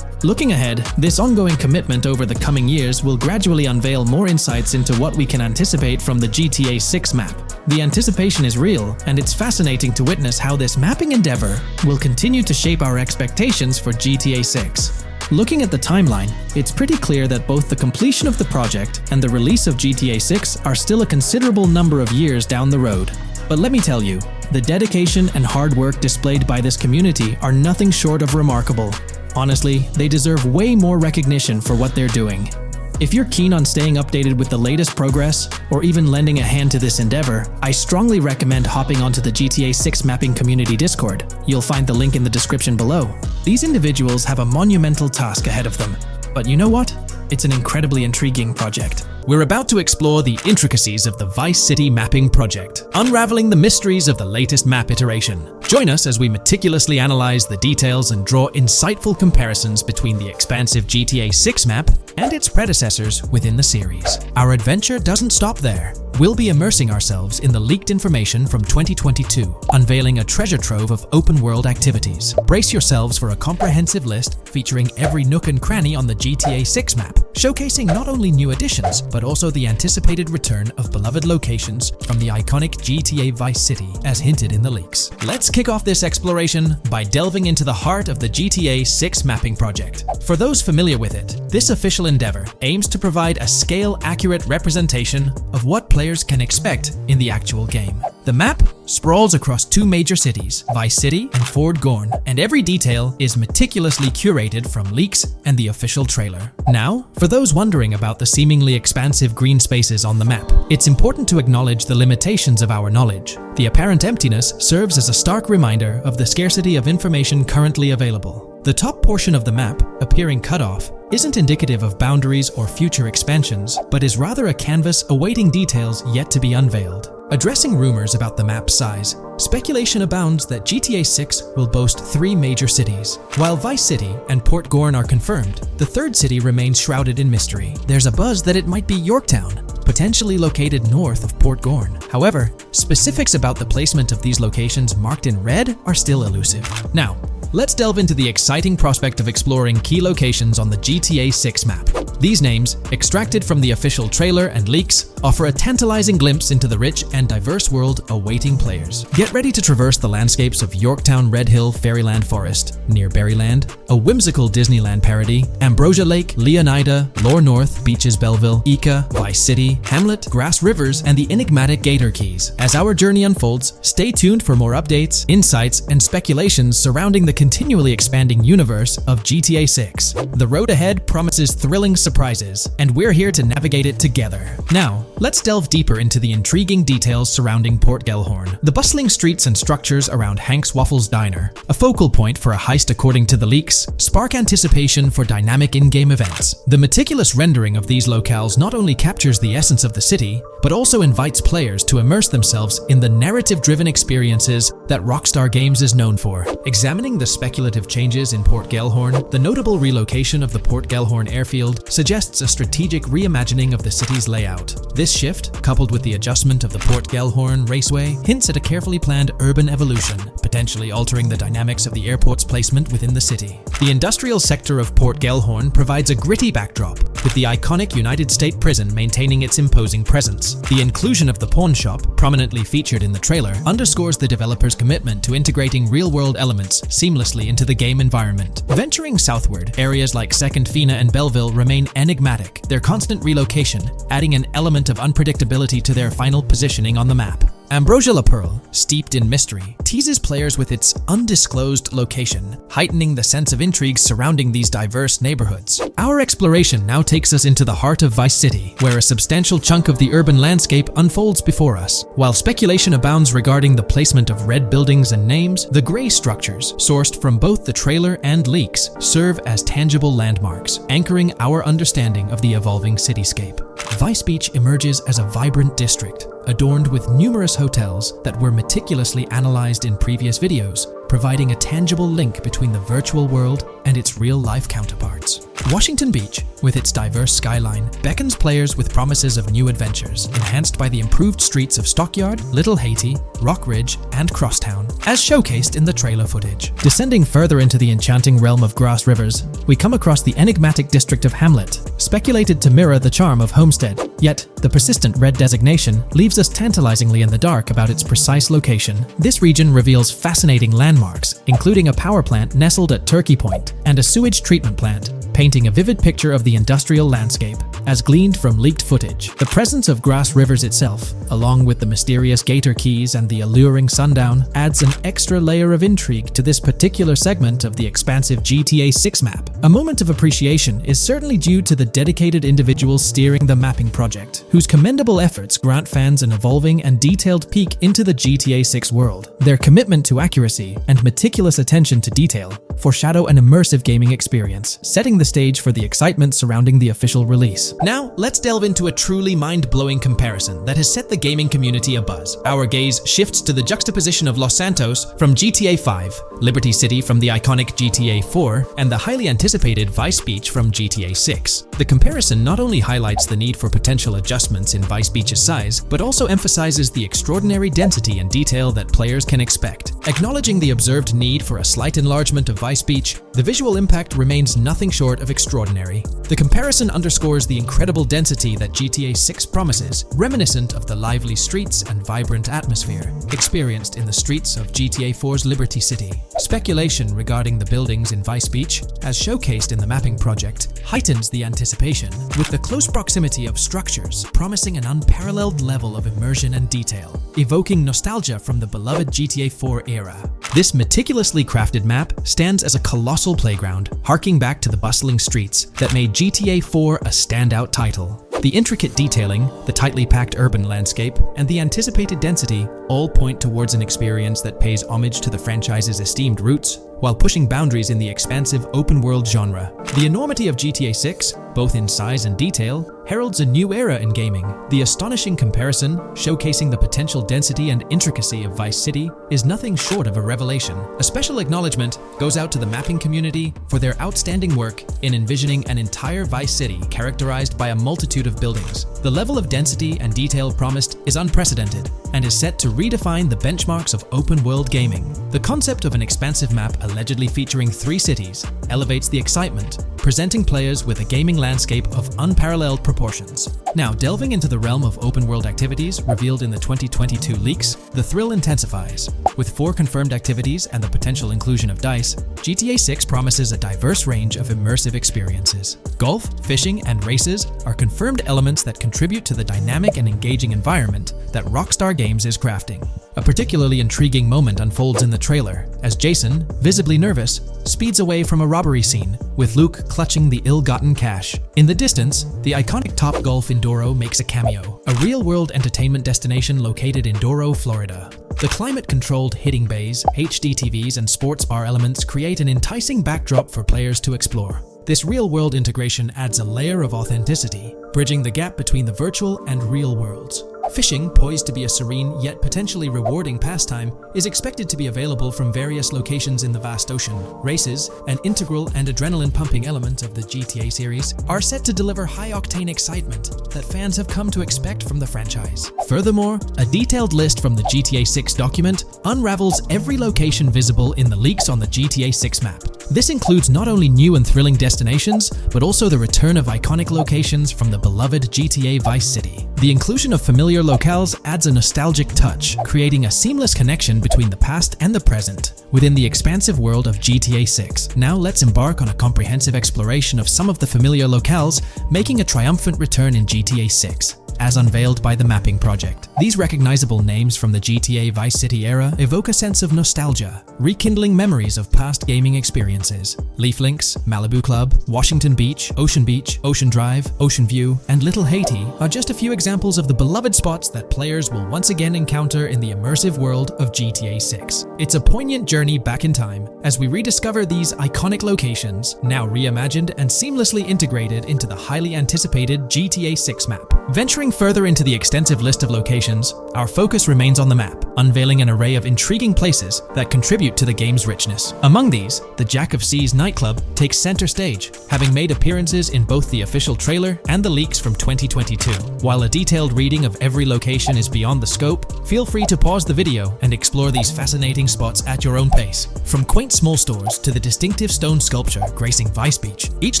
Looking ahead, this ongoing commitment over the coming years will gradually unveil more insights into what we can anticipate from the GTA 6 map. The anticipation is real, and it's fascinating to witness how this mapping endeavor will continue to shape our expectations for GTA 6. Looking at the timeline, it's pretty clear that both the completion of the project and the release of GTA 6 are still a considerable number of years down the road. But let me tell you, the dedication and hard work displayed by this community are nothing short of remarkable. Honestly, they deserve way more recognition for what they're doing. If you're keen on staying updated with the latest progress, or even lending a hand to this endeavor, I strongly recommend hopping onto the GTA 6 mapping community Discord. You'll find the link in the description below. These individuals have a monumental task ahead of them. But you know what? It's an incredibly intriguing project. We're about to explore the intricacies of the Vice City mapping project, unraveling the mysteries of the latest map iteration. Join us as we meticulously analyze the details and draw insightful comparisons between the expansive GTA 6 map and its predecessors within the series. Our adventure doesn't stop there. We'll be immersing ourselves in the leaked information from 2022, unveiling a treasure trove of open-world activities. Brace yourselves for a comprehensive list featuring every nook and cranny on the GTA 6 map, showcasing not only new additions, but also the anticipated return of beloved locations from the iconic GTA Vice City, as hinted in the leaks. Let's kick off this exploration by delving into the heart of the GTA 6 mapping project. For those familiar with it, this official endeavor aims to provide a scale-accurate representation of what players can expect in the actual game. The map sprawls across two major cities, Vice City and Fort Gorn, and every detail is meticulously curated from leaks and the official trailer. Now, for those wondering about the seemingly expansive green spaces on the map, it's important to acknowledge the limitations of our knowledge. The apparent emptiness serves as a stark reminder of the scarcity of information currently available. The top portion of the map, appearing cut off, isn't indicative of boundaries or future expansions, but is rather a canvas awaiting details yet to be unveiled. Addressing rumors about the map's size, speculation abounds that GTA 6 will boast 3 major cities. While Vice City and Port Gorn are confirmed, the third city remains shrouded in mystery. There's a buzz that it might be Yorktown, potentially located north of Port Gorn. However, specifics about the placement of these locations marked in red are still elusive. Now, let's delve into the exciting prospect of exploring key locations on the GTA 6 map. These names, extracted from the official trailer and leaks, offer a tantalizing glimpse into the rich and diverse world awaiting players. Get ready to traverse the landscapes of Yorktown Red Hill Fairyland Forest, near Berryland, a whimsical Disneyland parody, Ambrosia Lake, Leonida, Lore North, Beaches Belleville, Ica, Vice City, Hamlet, Grass Rivers, and the enigmatic Gator Keys. As our journey unfolds, stay tuned for more updates, insights, and speculations surrounding the continually expanding universe of GTA 6. The road ahead promises thrilling surprises, and we're here to navigate it together. Now, let's delve deeper into the intriguing details surrounding Port Gellhorn. The bustling streets and structures around Hank's Waffles Diner, a focal point for a heist according to the leaks, spark anticipation for dynamic in-game events. The meticulous rendering of these locales not only captures the essence of the city, but also invites players to immerse themselves in the narrative-driven experiences that Rockstar Games is known for. Examining the speculative changes in Port Gellhorn, the notable relocation of the Port Gellhorn airfield suggests a strategic reimagining of the city's layout. This shift, coupled with the adjustment of the Port Gellhorn Raceway, hints at a carefully planned urban evolution, potentially altering the dynamics of the airport's placement within the city. The industrial sector of Port Gellhorn provides a gritty backdrop, with the iconic United States Prison maintaining its imposing presence. The inclusion of the pawn shop, prominently featured in the trailer, underscores the developer's commitment to integrating real-world elements seamlessly into the game environment. Venturing southward, areas like Second Fina and Belleville remain enigmatic, their constant relocation adding an element of unpredictability to their final positioning on the map. Ambrosia La Pearl, steeped in mystery, teases players with its undisclosed location, heightening the sense of intrigue surrounding these diverse neighborhoods. Our exploration now takes us into the heart of Vice City, where a substantial chunk of the urban landscape unfolds before us. While speculation abounds regarding the placement of red buildings and names, the gray structures, sourced from both the trailer and leaks, serve as tangible landmarks, anchoring our understanding of the evolving cityscape. Vice Beach emerges as a vibrant district, adorned with numerous hotels that were meticulously analyzed in previous videos, providing a tangible link between the virtual world and its real-life counterparts. Washington Beach, with its diverse skyline, beckons players with promises of new adventures, enhanced by the improved streets of Stockyard, Little Haiti, Rock Ridge, and Crosstown, as showcased in the trailer footage. Descending further into the enchanting realm of Grass Rivers, we come across the enigmatic district of Hamlet, speculated to mirror the charm of Homestead. Yet, the persistent red designation leaves us tantalizingly in the dark about its precise location. This region reveals fascinating landmarks, including a power plant nestled at Turkey Point and a sewage treatment plant, painting a vivid picture of the industrial landscape, as gleaned from leaked footage. The presence of Grass Rivers itself, along with the mysterious Gator Keys and the alluring sundown, adds an extra layer of intrigue to this particular segment of the expansive GTA 6 map. A moment of appreciation is certainly due to the dedicated individuals steering the mapping project, whose commendable efforts grant fans an evolving and detailed peek into the GTA 6 world. Their commitment to accuracy and meticulous attention to detail foreshadow an immersive gaming experience, setting the stage for the excitement surrounding the official release. Now, let's delve into a truly mind-blowing comparison that has set the gaming community abuzz. Our gaze shifts to the juxtaposition of Los Santos from GTA 5, Liberty City from the iconic GTA 4, and the highly anticipated Vice Beach from GTA 6. The comparison not only highlights the need for potential adjustments in Vice Beach's size, but also emphasizes the extraordinary density and detail that players can expect. Acknowledging the observed need for a slight enlargement of Vice Beach, the visual impact remains nothing short of extraordinary. The comparison underscores the incredible density that GTA 6 promises, reminiscent of the lively streets and vibrant atmosphere experienced in the streets of GTA 4's Liberty City. Speculation regarding the buildings in Vice Beach, as showcased in the mapping project, heightens the anticipation, with the close proximity of structures promising an unparalleled level of immersion and detail, evoking nostalgia from the beloved GTA 4 era. This meticulously crafted map stands as a colossal playground, harking back to the bustling streets that made GTA 4 a standout title. The intricate detailing, the tightly packed urban landscape, and the anticipated density all point towards an experience that pays homage to the franchise's esteemed roots, while pushing boundaries in the expansive open-world genre. The enormity of GTA 6, both in size and detail, heralds a new era in gaming. The astonishing comparison, showcasing the potential density and intricacy of Vice City, is nothing short of a revelation. A special acknowledgement goes out to the mapping community for their outstanding work in envisioning an entire Vice City characterized by a multitude of buildings. The level of density and detail promised is unprecedented and is set to redefine the benchmarks of open-world gaming. The concept of an expansive map allegedly featuring 3 cities, elevates the excitement, presenting players with a gaming landscape of unparalleled proportions. Now, delving into the realm of open-world activities revealed in the 2022 leaks, the thrill intensifies. With 4 confirmed activities and the potential inclusion of DICE, GTA 6 promises a diverse range of immersive experiences. Golf, fishing, and races are confirmed elements that contribute to the dynamic and engaging environment that Rockstar Games is crafting. A particularly intriguing moment unfolds in the trailer, as Jason, visibly nervous, speeds away from a robbery scene, with Luke clutching the ill-gotten cash. In the distance, the iconic Topgolf in Doro makes a cameo, a real-world entertainment destination located in Doro, Florida. The climate-controlled hitting bays, HD TVs, and sports bar elements create an enticing backdrop for players to explore. This real-world integration adds a layer of authenticity, bridging the gap between the virtual and real worlds. Fishing, poised to be a serene yet potentially rewarding pastime, is expected to be available from various locations in the vast ocean. Races, an integral and adrenaline-pumping element of the GTA series, are set to deliver high-octane excitement that fans have come to expect from the franchise. Furthermore, a detailed list from the GTA 6 document unravels every location visible in the leaks on the GTA 6 map. This includes not only new and thrilling destinations, but also the return of iconic locations from the beloved GTA Vice City. The inclusion of familiar locales adds a nostalgic touch, creating a seamless connection between the past and the present within the expansive world of GTA 6. Now let's embark on a comprehensive exploration of some of the familiar locales, making a triumphant return in GTA 6. As unveiled by the Mapping Project. These recognizable names from the GTA Vice City era evoke a sense of nostalgia, rekindling memories of past gaming experiences. Leaf Links, Malibu Club, Washington Beach, Ocean Drive, Ocean View, and Little Haiti are just a few examples of the beloved spots that players will once again encounter in the immersive world of GTA 6. It's a poignant journey back in time as we rediscover these iconic locations, now reimagined and seamlessly integrated into the highly anticipated GTA 6 map. Venturing further into the extensive list of locations, our focus remains on the map, unveiling an array of intriguing places that contribute to the game's richness. Among these, the Jack of Seas nightclub takes center stage, having made appearances in both the official trailer and the leaks from 2022. While a detailed reading of every location is beyond the scope, feel free to pause the video and explore these fascinating spots at your own pace. From quaint small stores to the distinctive stone sculpture gracing Vice Beach, each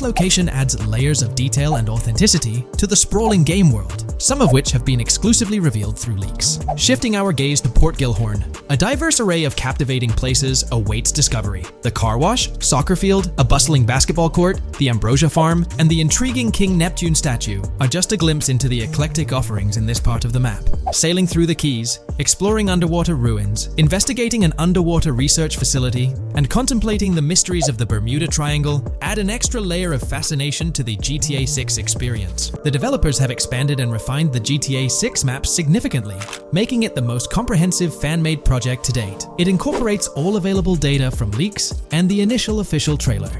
location adds layers of detail and authenticity to the sprawling game world, some of which have been exclusively revealed through leaks. Shifting our gaze to Port Gilhorn, a diverse array of captivating places awaits discovery. The car wash, soccer field, a bustling basketball court, the Ambrosia Farm, and the intriguing King Neptune statue are just a glimpse into the eclectic offerings in this part of the map. Sailing through the Keys, exploring underwater ruins, investigating an underwater research facility, and contemplating the mysteries of the Bermuda Triangle add an extra layer of fascination to the GTA 6 experience. The developers have expanded and refined the GTA 6 map significantly, making it the most comprehensive fan-made project to date. It incorporates all available data from leaks and the initial official trailer.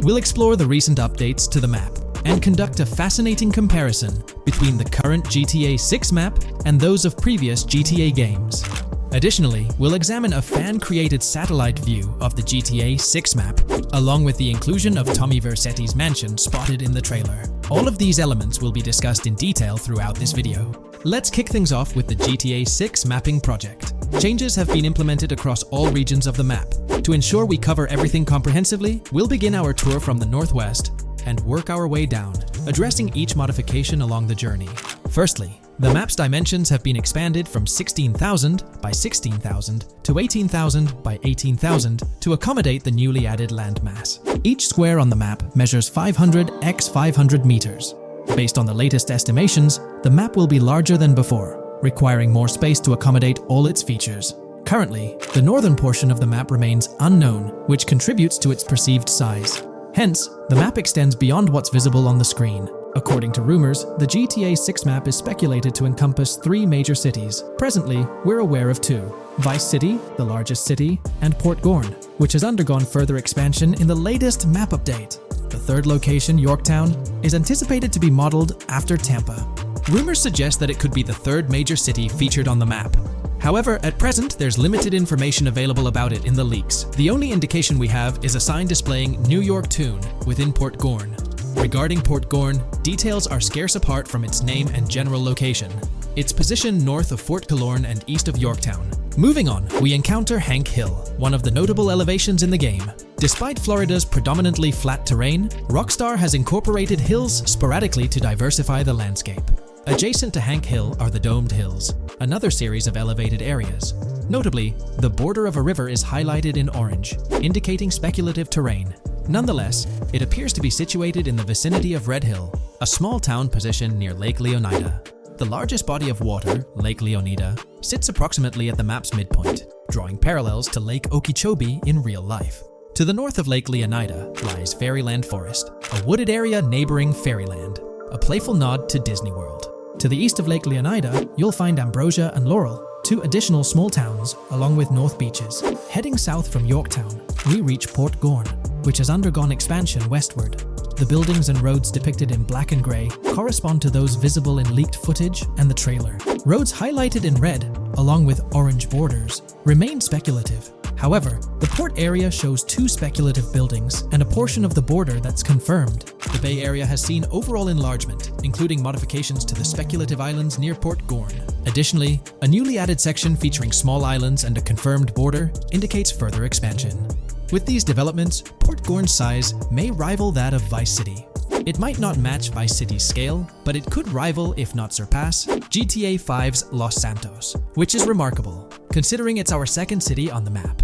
We'll explore the recent updates to the map and conduct a fascinating comparison between the current GTA 6 map and those of previous GTA games. Additionally, we'll examine a fan-created satellite view of the GTA 6 map, along with the inclusion of Tommy Vercetti's mansion spotted in the trailer. All of these elements will be discussed in detail throughout this video. Let's kick things off with the GTA 6 mapping project. Changes have been implemented across all regions of the map. To ensure we cover everything comprehensively, we'll begin our tour from the northwest and work our way down, addressing each modification along the journey. Firstly, the map's dimensions have been expanded from 16,000 by 16,000 to 18,000 by 18,000 to accommodate the newly added landmass. Each square on the map measures 500 x 500 meters. Based on the latest estimations, the map will be larger than before, requiring more space to accommodate all its features. Currently, the northern portion of the map remains unknown, which contributes to its perceived size. Hence, the map extends beyond what's visible on the screen. According to rumors, the GTA 6 map is speculated to encompass 3 major cities. Presently, we're aware of 2. Vice City, the largest city, and Port Gorn, which has undergone further expansion in the latest map update. The third location, Yorktown, is anticipated to be modeled after Tampa. Rumors suggest that it could be the third major city featured on the map. However, at present, there's limited information available about it in the leaks. The only indication we have is a sign displaying New York Tune within Port Gorn. Regarding Port Gorn, details are scarce apart from its name and general location. It's positioned north of Fort Killorn and east of Yorktown, Moving on, we encounter Hank Hill, one of the notable elevations in the game. Despite Florida's predominantly flat terrain, Rockstar has incorporated hills sporadically to diversify the landscape. Adjacent to Hank Hill are the Domed Hills, another series of elevated areas. Notably, the border of a river is highlighted in orange, indicating speculative terrain. Nonetheless, it appears to be situated in the vicinity of Red Hill, a small town positioned near Lake Leonida. The largest body of water, Lake Leonida, sits approximately at the map's midpoint, drawing parallels to Lake Okeechobee in real life. To the north of Lake Leonida lies Fairyland Forest, a wooded area neighboring Fairyland, a playful nod to Disney World. To the east of Lake Leonida, you'll find Ambrosia and Laurel, two additional small towns, along with North Beaches. Heading south from Yorktown, we reach Port Gorn, which has undergone expansion westward. The buildings and roads depicted in black and grey correspond to those visible in leaked footage and the trailer. Roads highlighted in red, along with orange borders, remain speculative. However, the port area shows two speculative buildings and a portion of the border that's confirmed. The Bay Area has seen overall enlargement, including modifications to the speculative islands near Port Gorn. Additionally, a newly added section featuring small islands and a confirmed border indicates further expansion. With these developments, Port Gorn's size may rival that of Vice City. It might not match Vice City's scale, but it could rival, if not surpass, GTA 5's Los Santos, which is remarkable, considering it's our second city on the map.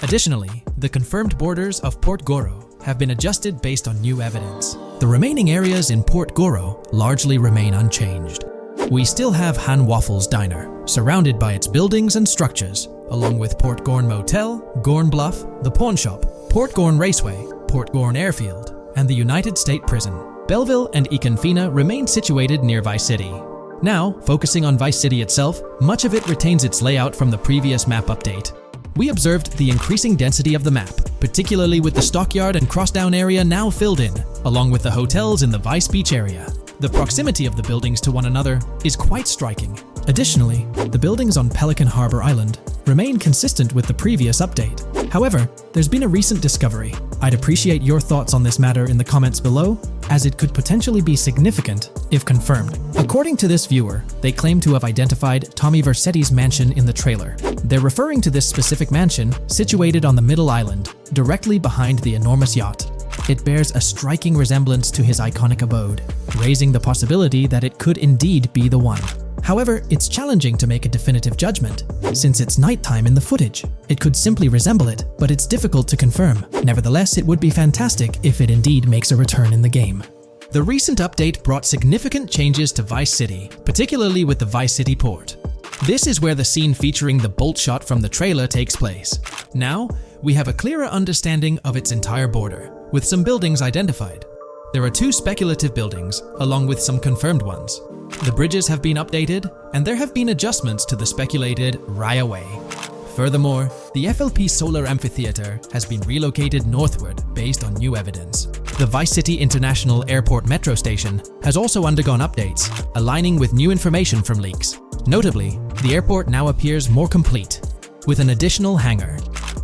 Additionally, the confirmed borders of Port Goro have been adjusted based on new evidence. The remaining areas in Port Goro largely remain unchanged. We still have Han Waffles Diner, surrounded by its buildings and structures, along with Port Gorn Motel, Gorn Bluff, the Pawn Shop, Port Gorn Raceway, Port Gorn Airfield, and the United State Prison. Belleville and Econfina remain situated near Vice City. Now, focusing on Vice City itself, much of it retains its layout from the previous map update. We observed the increasing density of the map, particularly with the Stockyard and Crossdown area now filled in, along with the hotels in the Vice Beach area. The proximity of the buildings to one another is quite striking. Additionally, the buildings on Pelican Harbor Island remain consistent with the previous update. However, there's been a recent discovery. I'd appreciate your thoughts on this matter in the comments below, as it could potentially be significant if confirmed. According to this viewer, they claim to have identified Tommy Vercetti's mansion in the trailer. They're referring to this specific mansion situated on the middle island, directly behind the enormous yacht. It bears a striking resemblance to his iconic abode, raising the possibility that it could indeed be the one. However, it's challenging to make a definitive judgment, since it's nighttime in the footage. It could simply resemble it, but it's difficult to confirm. Nevertheless, it would be fantastic if it indeed makes a return in the game. The recent update brought significant changes to Vice City, particularly with the Vice City port. This is where the scene featuring the bolt shot from the trailer takes place. Now, we have a clearer understanding of its entire border, with some buildings identified. There are two speculative buildings, along with some confirmed ones. The bridges have been updated, and there have been adjustments to the speculated Raya Way. Furthermore, the FLP Solar Amphitheater has been relocated northward based on new evidence. The Vice City International Airport metro station has also undergone updates, aligning with new information from leaks. Notably, the airport now appears more complete, with an additional hangar.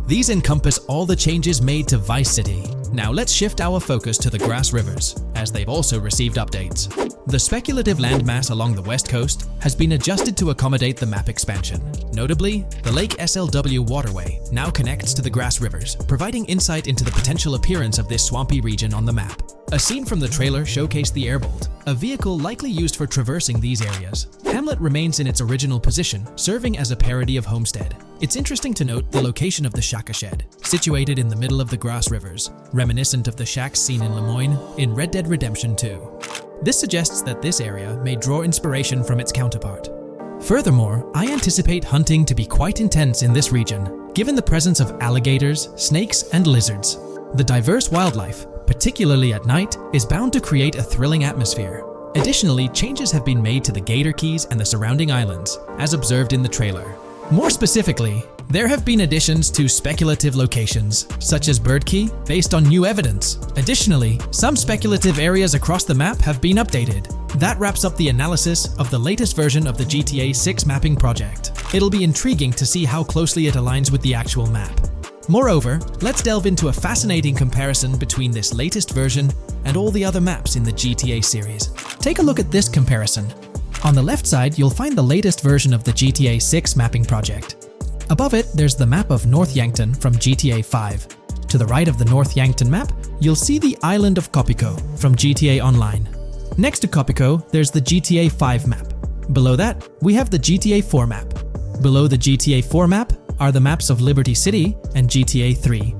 These encompass all the changes made to Vice City. Now let's shift our focus to the Grass Rivers, as they've also received updates. The speculative landmass along the west coast has been adjusted to accommodate the map expansion. Notably, the Lake SLW waterway now connects to the Grass Rivers, providing insight into the potential appearance of this swampy region on the map. A scene from the trailer showcased the Airbolt, a vehicle likely used for traversing these areas. Hamlet remains in its original position, serving as a parody of Homestead. It's interesting to note the location of the Shaka Shed, situated in the middle of the Grass Rivers, reminiscent of the shacks seen in Lemoyne in Red Dead Redemption 2. This suggests that this area may draw inspiration from its counterpart. Furthermore, I anticipate hunting to be quite intense in this region, given the presence of alligators, snakes, and lizards. The diverse wildlife, particularly at night, is bound to create a thrilling atmosphere. Additionally, changes have been made to the Gator Keys and the surrounding islands, as observed in the trailer. More specifically, there have been additions to speculative locations, such as Bird Key, based on new evidence. Additionally, some speculative areas across the map have been updated. That wraps up the analysis of the latest version of the GTA 6 mapping project. It'll be intriguing to see how closely it aligns with the actual map. Moreover, let's delve into a fascinating comparison between this latest version and all the other maps in the GTA series. Take a look at this comparison. On the left side, you'll find the latest version of the GTA 6 mapping project. Above it, there's the map of North Yankton from GTA 5. To the right of the North Yankton map, you'll see the island of Copico from GTA Online. Next to Copico, there's the GTA 5 map. Below that, we have the GTA 4 map. Below the GTA 4 map are the maps of Liberty City and GTA 3.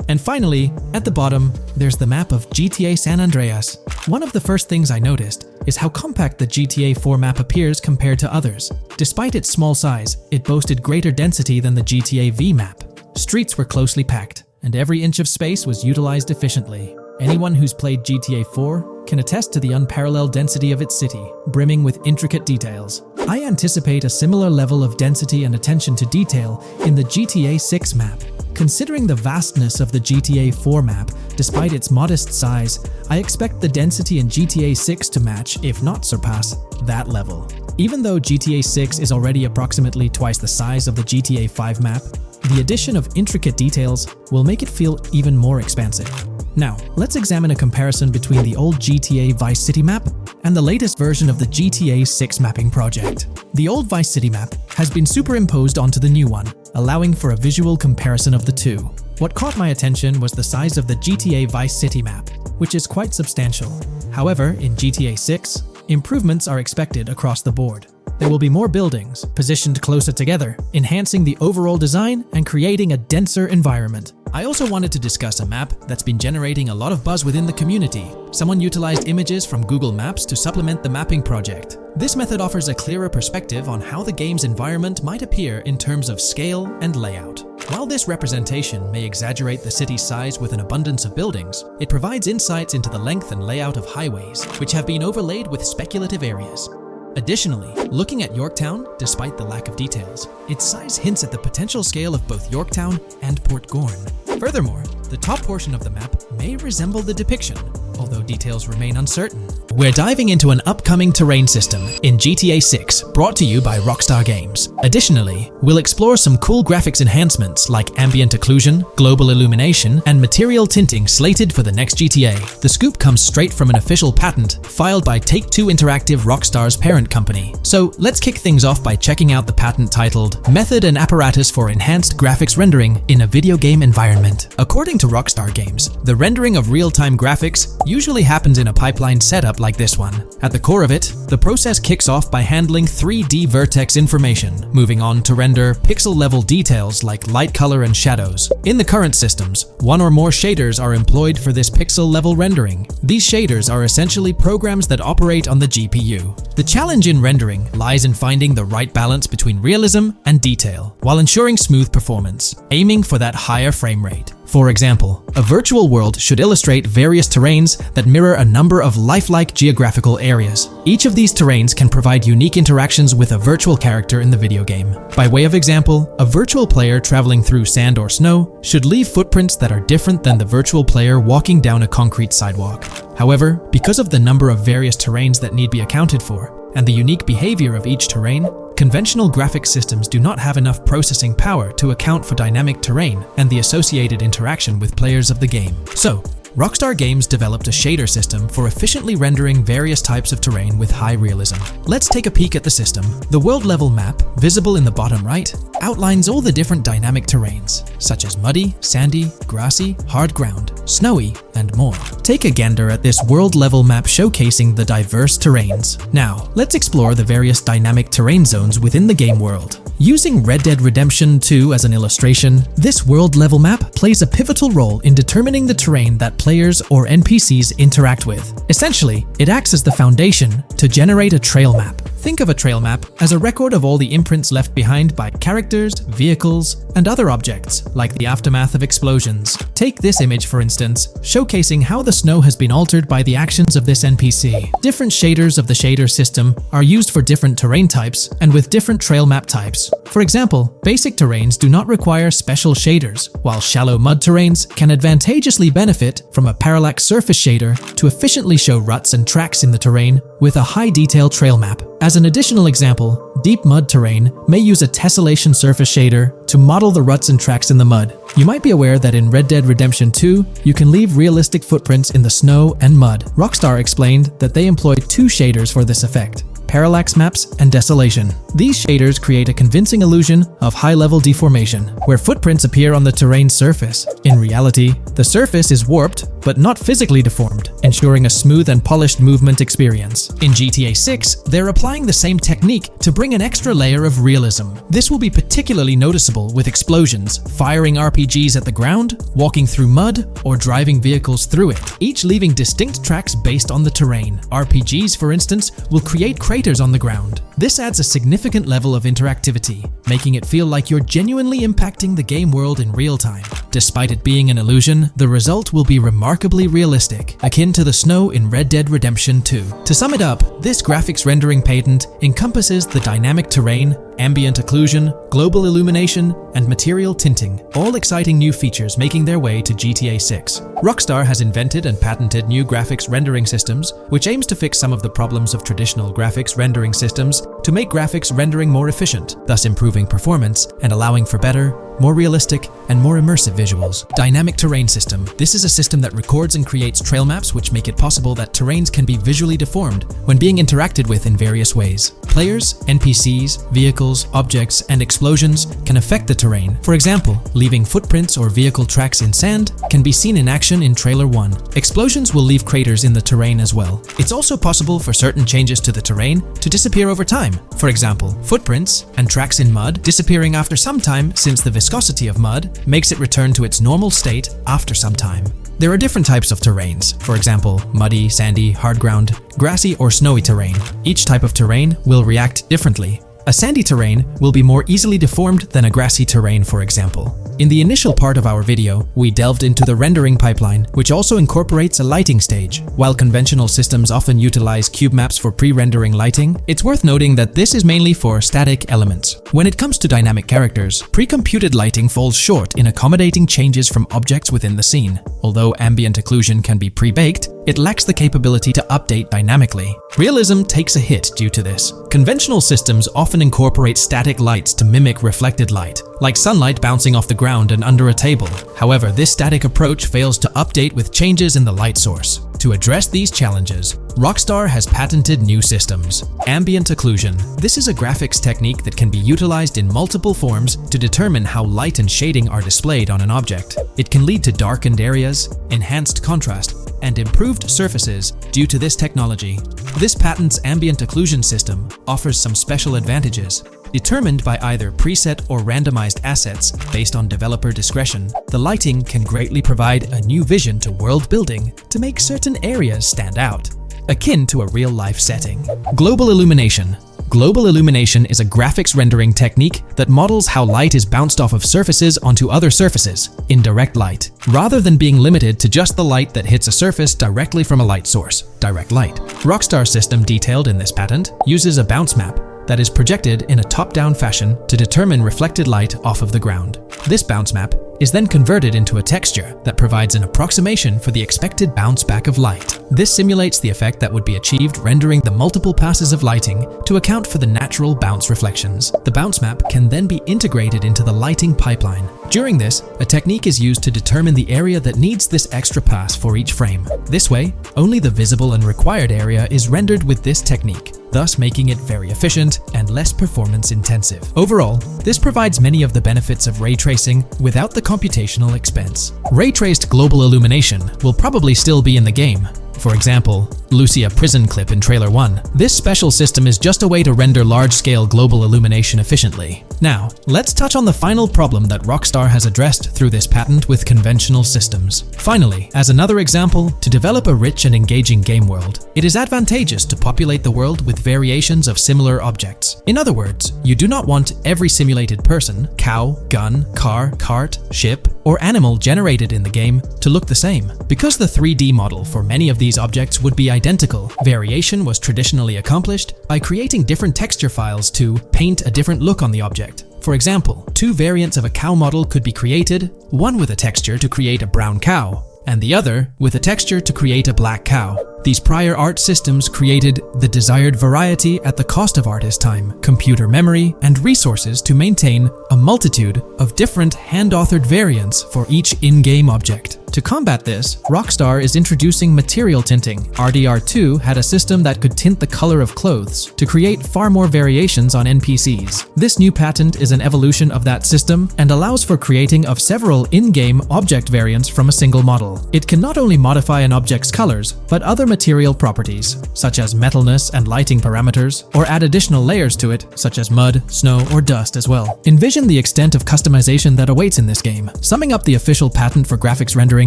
And finally, at the bottom, there's the map of GTA San Andreas. One of the first things I noticed is how compact the GTA 4 map appears compared to others. Despite its small size, it boasted greater density than the GTA V map. Streets were closely packed, and every inch of space was utilized efficiently. Anyone who's played GTA 4 can attest to the unparalleled density of its city, brimming with intricate details. I anticipate a similar level of density and attention to detail in the GTA 6 map. Considering the vastness of the GTA 4 map, despite its modest size, I expect the density in GTA 6 to match, if not surpass, that level. Even though GTA 6 is already approximately twice the size of the GTA 5 map, the addition of intricate details will make it feel even more expansive. Now, let's examine a comparison between the old GTA Vice City map and the latest version of the GTA 6 mapping project. The old Vice City map has been superimposed onto the new one, allowing for a visual comparison of the two. What caught my attention was the size of the GTA Vice City map, which is quite substantial. However, in GTA 6, improvements are expected across the board. There will be more buildings, positioned closer together, enhancing the overall design and creating a denser environment. I also wanted to discuss a map that's been generating a lot of buzz within the community. Someone utilized images from Google Maps to supplement the mapping project. This method offers a clearer perspective on how the game's environment might appear in terms of scale and layout. While this representation may exaggerate the city's size with an abundance of buildings, it provides insights into the length and layout of highways, which have been overlaid with speculative areas. Additionally, looking at Yorktown, despite the lack of details, its size hints at the potential scale of both Yorktown and Port Gorn. Furthermore, the top portion of the map may resemble the depiction, although details remain uncertain. We're diving into an upcoming terrain system in GTA 6, brought to you by Rockstar Games. Additionally, we'll explore some cool graphics enhancements like ambient occlusion, global illumination, and material tinting slated for the next GTA. The scoop comes straight from an official patent filed by Take-Two Interactive, Rockstar's parent company. So let's kick things off by checking out the patent titled Method and Apparatus for Enhanced Graphics Rendering in a Video Game Environment. According to Rockstar Games, the rendering of real-time graphics usually happens in a pipeline setup like this one. At the core of it, the process kicks off by handling 3D vertex information, moving on to render pixel-level details like light color and shadows. In the current systems, one or more shaders are employed for this pixel-level rendering. These shaders are essentially programs that operate on the GPU. The challenge in rendering lies in finding the right balance between realism and detail, while ensuring smooth performance, aiming for that higher frame rate. For example, a virtual world should illustrate various terrains that mirror a number of lifelike geographical areas. Each of these terrains can provide unique interactions with a virtual character in the video game. By way of example, a virtual player traveling through sand or snow should leave footprints that are different than the virtual player walking down a concrete sidewalk. However, because of the number of various terrains that need be accounted for, and the unique behavior of each terrain, conventional graphics systems do not have enough processing power to account for dynamic terrain and the associated interaction with players of the game. So, Rockstar Games developed a shader system for efficiently rendering various types of terrain with high realism. Let's take a peek at the system. The world level map, visible in the bottom right, outlines all the different dynamic terrains, such as muddy, sandy, grassy, hard ground, snowy, and more. Take a gander at this world level map showcasing the diverse terrains. Now, let's explore the various dynamic terrain zones within the game world. Using Red Dead Redemption 2 as an illustration, this world level map plays a pivotal role in determining the terrain that players or NPCs interact with. Essentially, it acts as the foundation to generate a trail map. Think of a trail map as a record of all the imprints left behind by characters, vehicles, and other objects, like the aftermath of explosions. Take this image for instance, showcasing how the snow has been altered by the actions of this NPC. Different shaders of the shader system are used for different terrain types and with different trail map types. For example, basic terrains do not require special shaders, while shallow mud terrains can advantageously benefit from a parallax surface shader to efficiently show ruts and tracks in the terrain with a high detail trail map. As an additional example, deep mud terrain may use a tessellation surface shader to model the ruts and tracks in the mud. You might be aware that in Red Dead Redemption 2, you can leave realistic footprints in the snow and mud. Rockstar explained that they employed two shaders for this effect: parallax maps, and desolation. These shaders create a convincing illusion of high-level deformation, where footprints appear on the terrain's surface. In reality, the surface is warped, but not physically deformed, ensuring a smooth and polished movement experience. In GTA 6, they're applying the same technique to bring an extra layer of realism. This will be particularly noticeable with explosions, firing RPGs at the ground, walking through mud, or driving vehicles through it, each leaving distinct tracks based on the terrain. RPGs, for instance, will create craters on the ground. This adds a significant level of interactivity, making it feel like you're genuinely impacting the game world in real time. Despite it being an illusion, the result will be remarkably realistic, akin to the snow in Red Dead Redemption 2. To sum it up, this graphics rendering patent encompasses the dynamic terrain, ambient occlusion, global illumination, and material tinting, all exciting new features making their way to GTA 6. Rockstar has invented and patented new graphics rendering systems, which aims to fix some of the problems of traditional graphics rendering systems to make graphics rendering more efficient, thus improving performance and allowing for better, more realistic, and more immersive visuals. Dynamic Terrain System. This is a system that records and creates trail maps which make it possible that terrains can be visually deformed when being interacted with in various ways. Players, NPCs, vehicles, objects, and explosions can affect the terrain. For example, leaving footprints or vehicle tracks in sand can be seen in action in Trailer 1. Explosions will leave craters in the terrain as well. It's also possible for certain changes to the terrain to disappear over time. For example, footprints and tracks in mud disappearing after some time, since the viscosity of mud makes it return to its normal state after some time. There are different types of terrains, for example, muddy, sandy, hard ground, grassy, or snowy terrain. Each type of terrain will react differently. A sandy terrain will be more easily deformed than a grassy terrain, for example. In the initial part of our video, we delved into the rendering pipeline, which also incorporates a lighting stage. While conventional systems often utilize cube maps for pre-rendering lighting, it's worth noting that this is mainly for static elements. When it comes to dynamic characters, pre-computed lighting falls short in accommodating changes from objects within the scene. Although ambient occlusion can be pre-baked, it lacks the capability to update dynamically. Realism takes a hit due to this. Conventional systems often incorporate static lights to mimic reflected light, like sunlight bouncing off the ground and under a table. However, this static approach fails to update with changes in the light source. To address these challenges, Rockstar has patented new systems. Ambient occlusion. This is a graphics technique that can be utilized in multiple forms to determine how light and shading are displayed on an object. It can lead to darkened areas, enhanced contrast, and improved surfaces due to this technology. This patent's ambient occlusion system offers some special advantages. Determined by either preset or randomized assets based on developer discretion, the lighting can greatly provide a new vision to world building to make certain areas stand out, akin to a real-life setting. Global illumination. Global illumination is a graphics rendering technique that models how light is bounced off of surfaces onto other surfaces in direct light, rather than being limited to just the light that hits a surface directly from a light source, direct light. Rockstar's system detailed in this patent uses a bounce map that is projected in a top-down fashion to determine reflected light off of the ground. This bounce map is then converted into a texture that provides an approximation for the expected bounce back of light. This simulates the effect that would be achieved rendering the multiple passes of lighting to account for the natural bounce reflections. The bounce map can then be integrated into the lighting pipeline. During this, a technique is used to determine the area that needs this extra pass for each frame. This way, only the visible and required area is rendered with this technique, thus making it very efficient and less performance intensive. Overall, this provides many of the benefits of ray tracing without the computational expense. Ray-traced global illumination will probably still be in the game. For example, Lucia prison clip in Trailer 1. This special system is just a way to render large-scale global illumination efficiently. Now, let's touch on the final problem that Rockstar has addressed through this patent with conventional systems. Finally, as another example, to develop a rich and engaging game world, it is advantageous to populate the world with variations of similar objects. In other words, you do not want every simulated person, cow, gun, car, cart, ship, or animal generated in the game to look the same. Because the 3D model for many of these objects would be identical, variation was traditionally accomplished by creating different texture files to paint a different look on the object. For example, two variants of a cow model could be created, one with a texture to create a brown cow, and the other with a texture to create a black cow. These prior art systems created the desired variety at the cost of artist time, computer memory, and resources to maintain a multitude of different hand-authored variants for each in-game object. To combat this, Rockstar is introducing material tinting. RDR2 had a system that could tint the color of clothes to create far more variations on NPCs. This new patent is an evolution of that system and allows for creating of several in-game object variants from a single model. It can not only modify an object's colors, but other material properties, such as metalness and lighting parameters, or add additional layers to it, such as mud, snow, or dust as well. Envision the extent of customization that awaits in this game. Summing up the official patent for graphics rendering,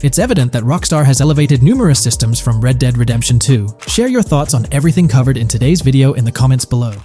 it's evident that Rockstar has elevated numerous systems from Red Dead Redemption 2. Share your thoughts on everything covered in today's video in the comments below.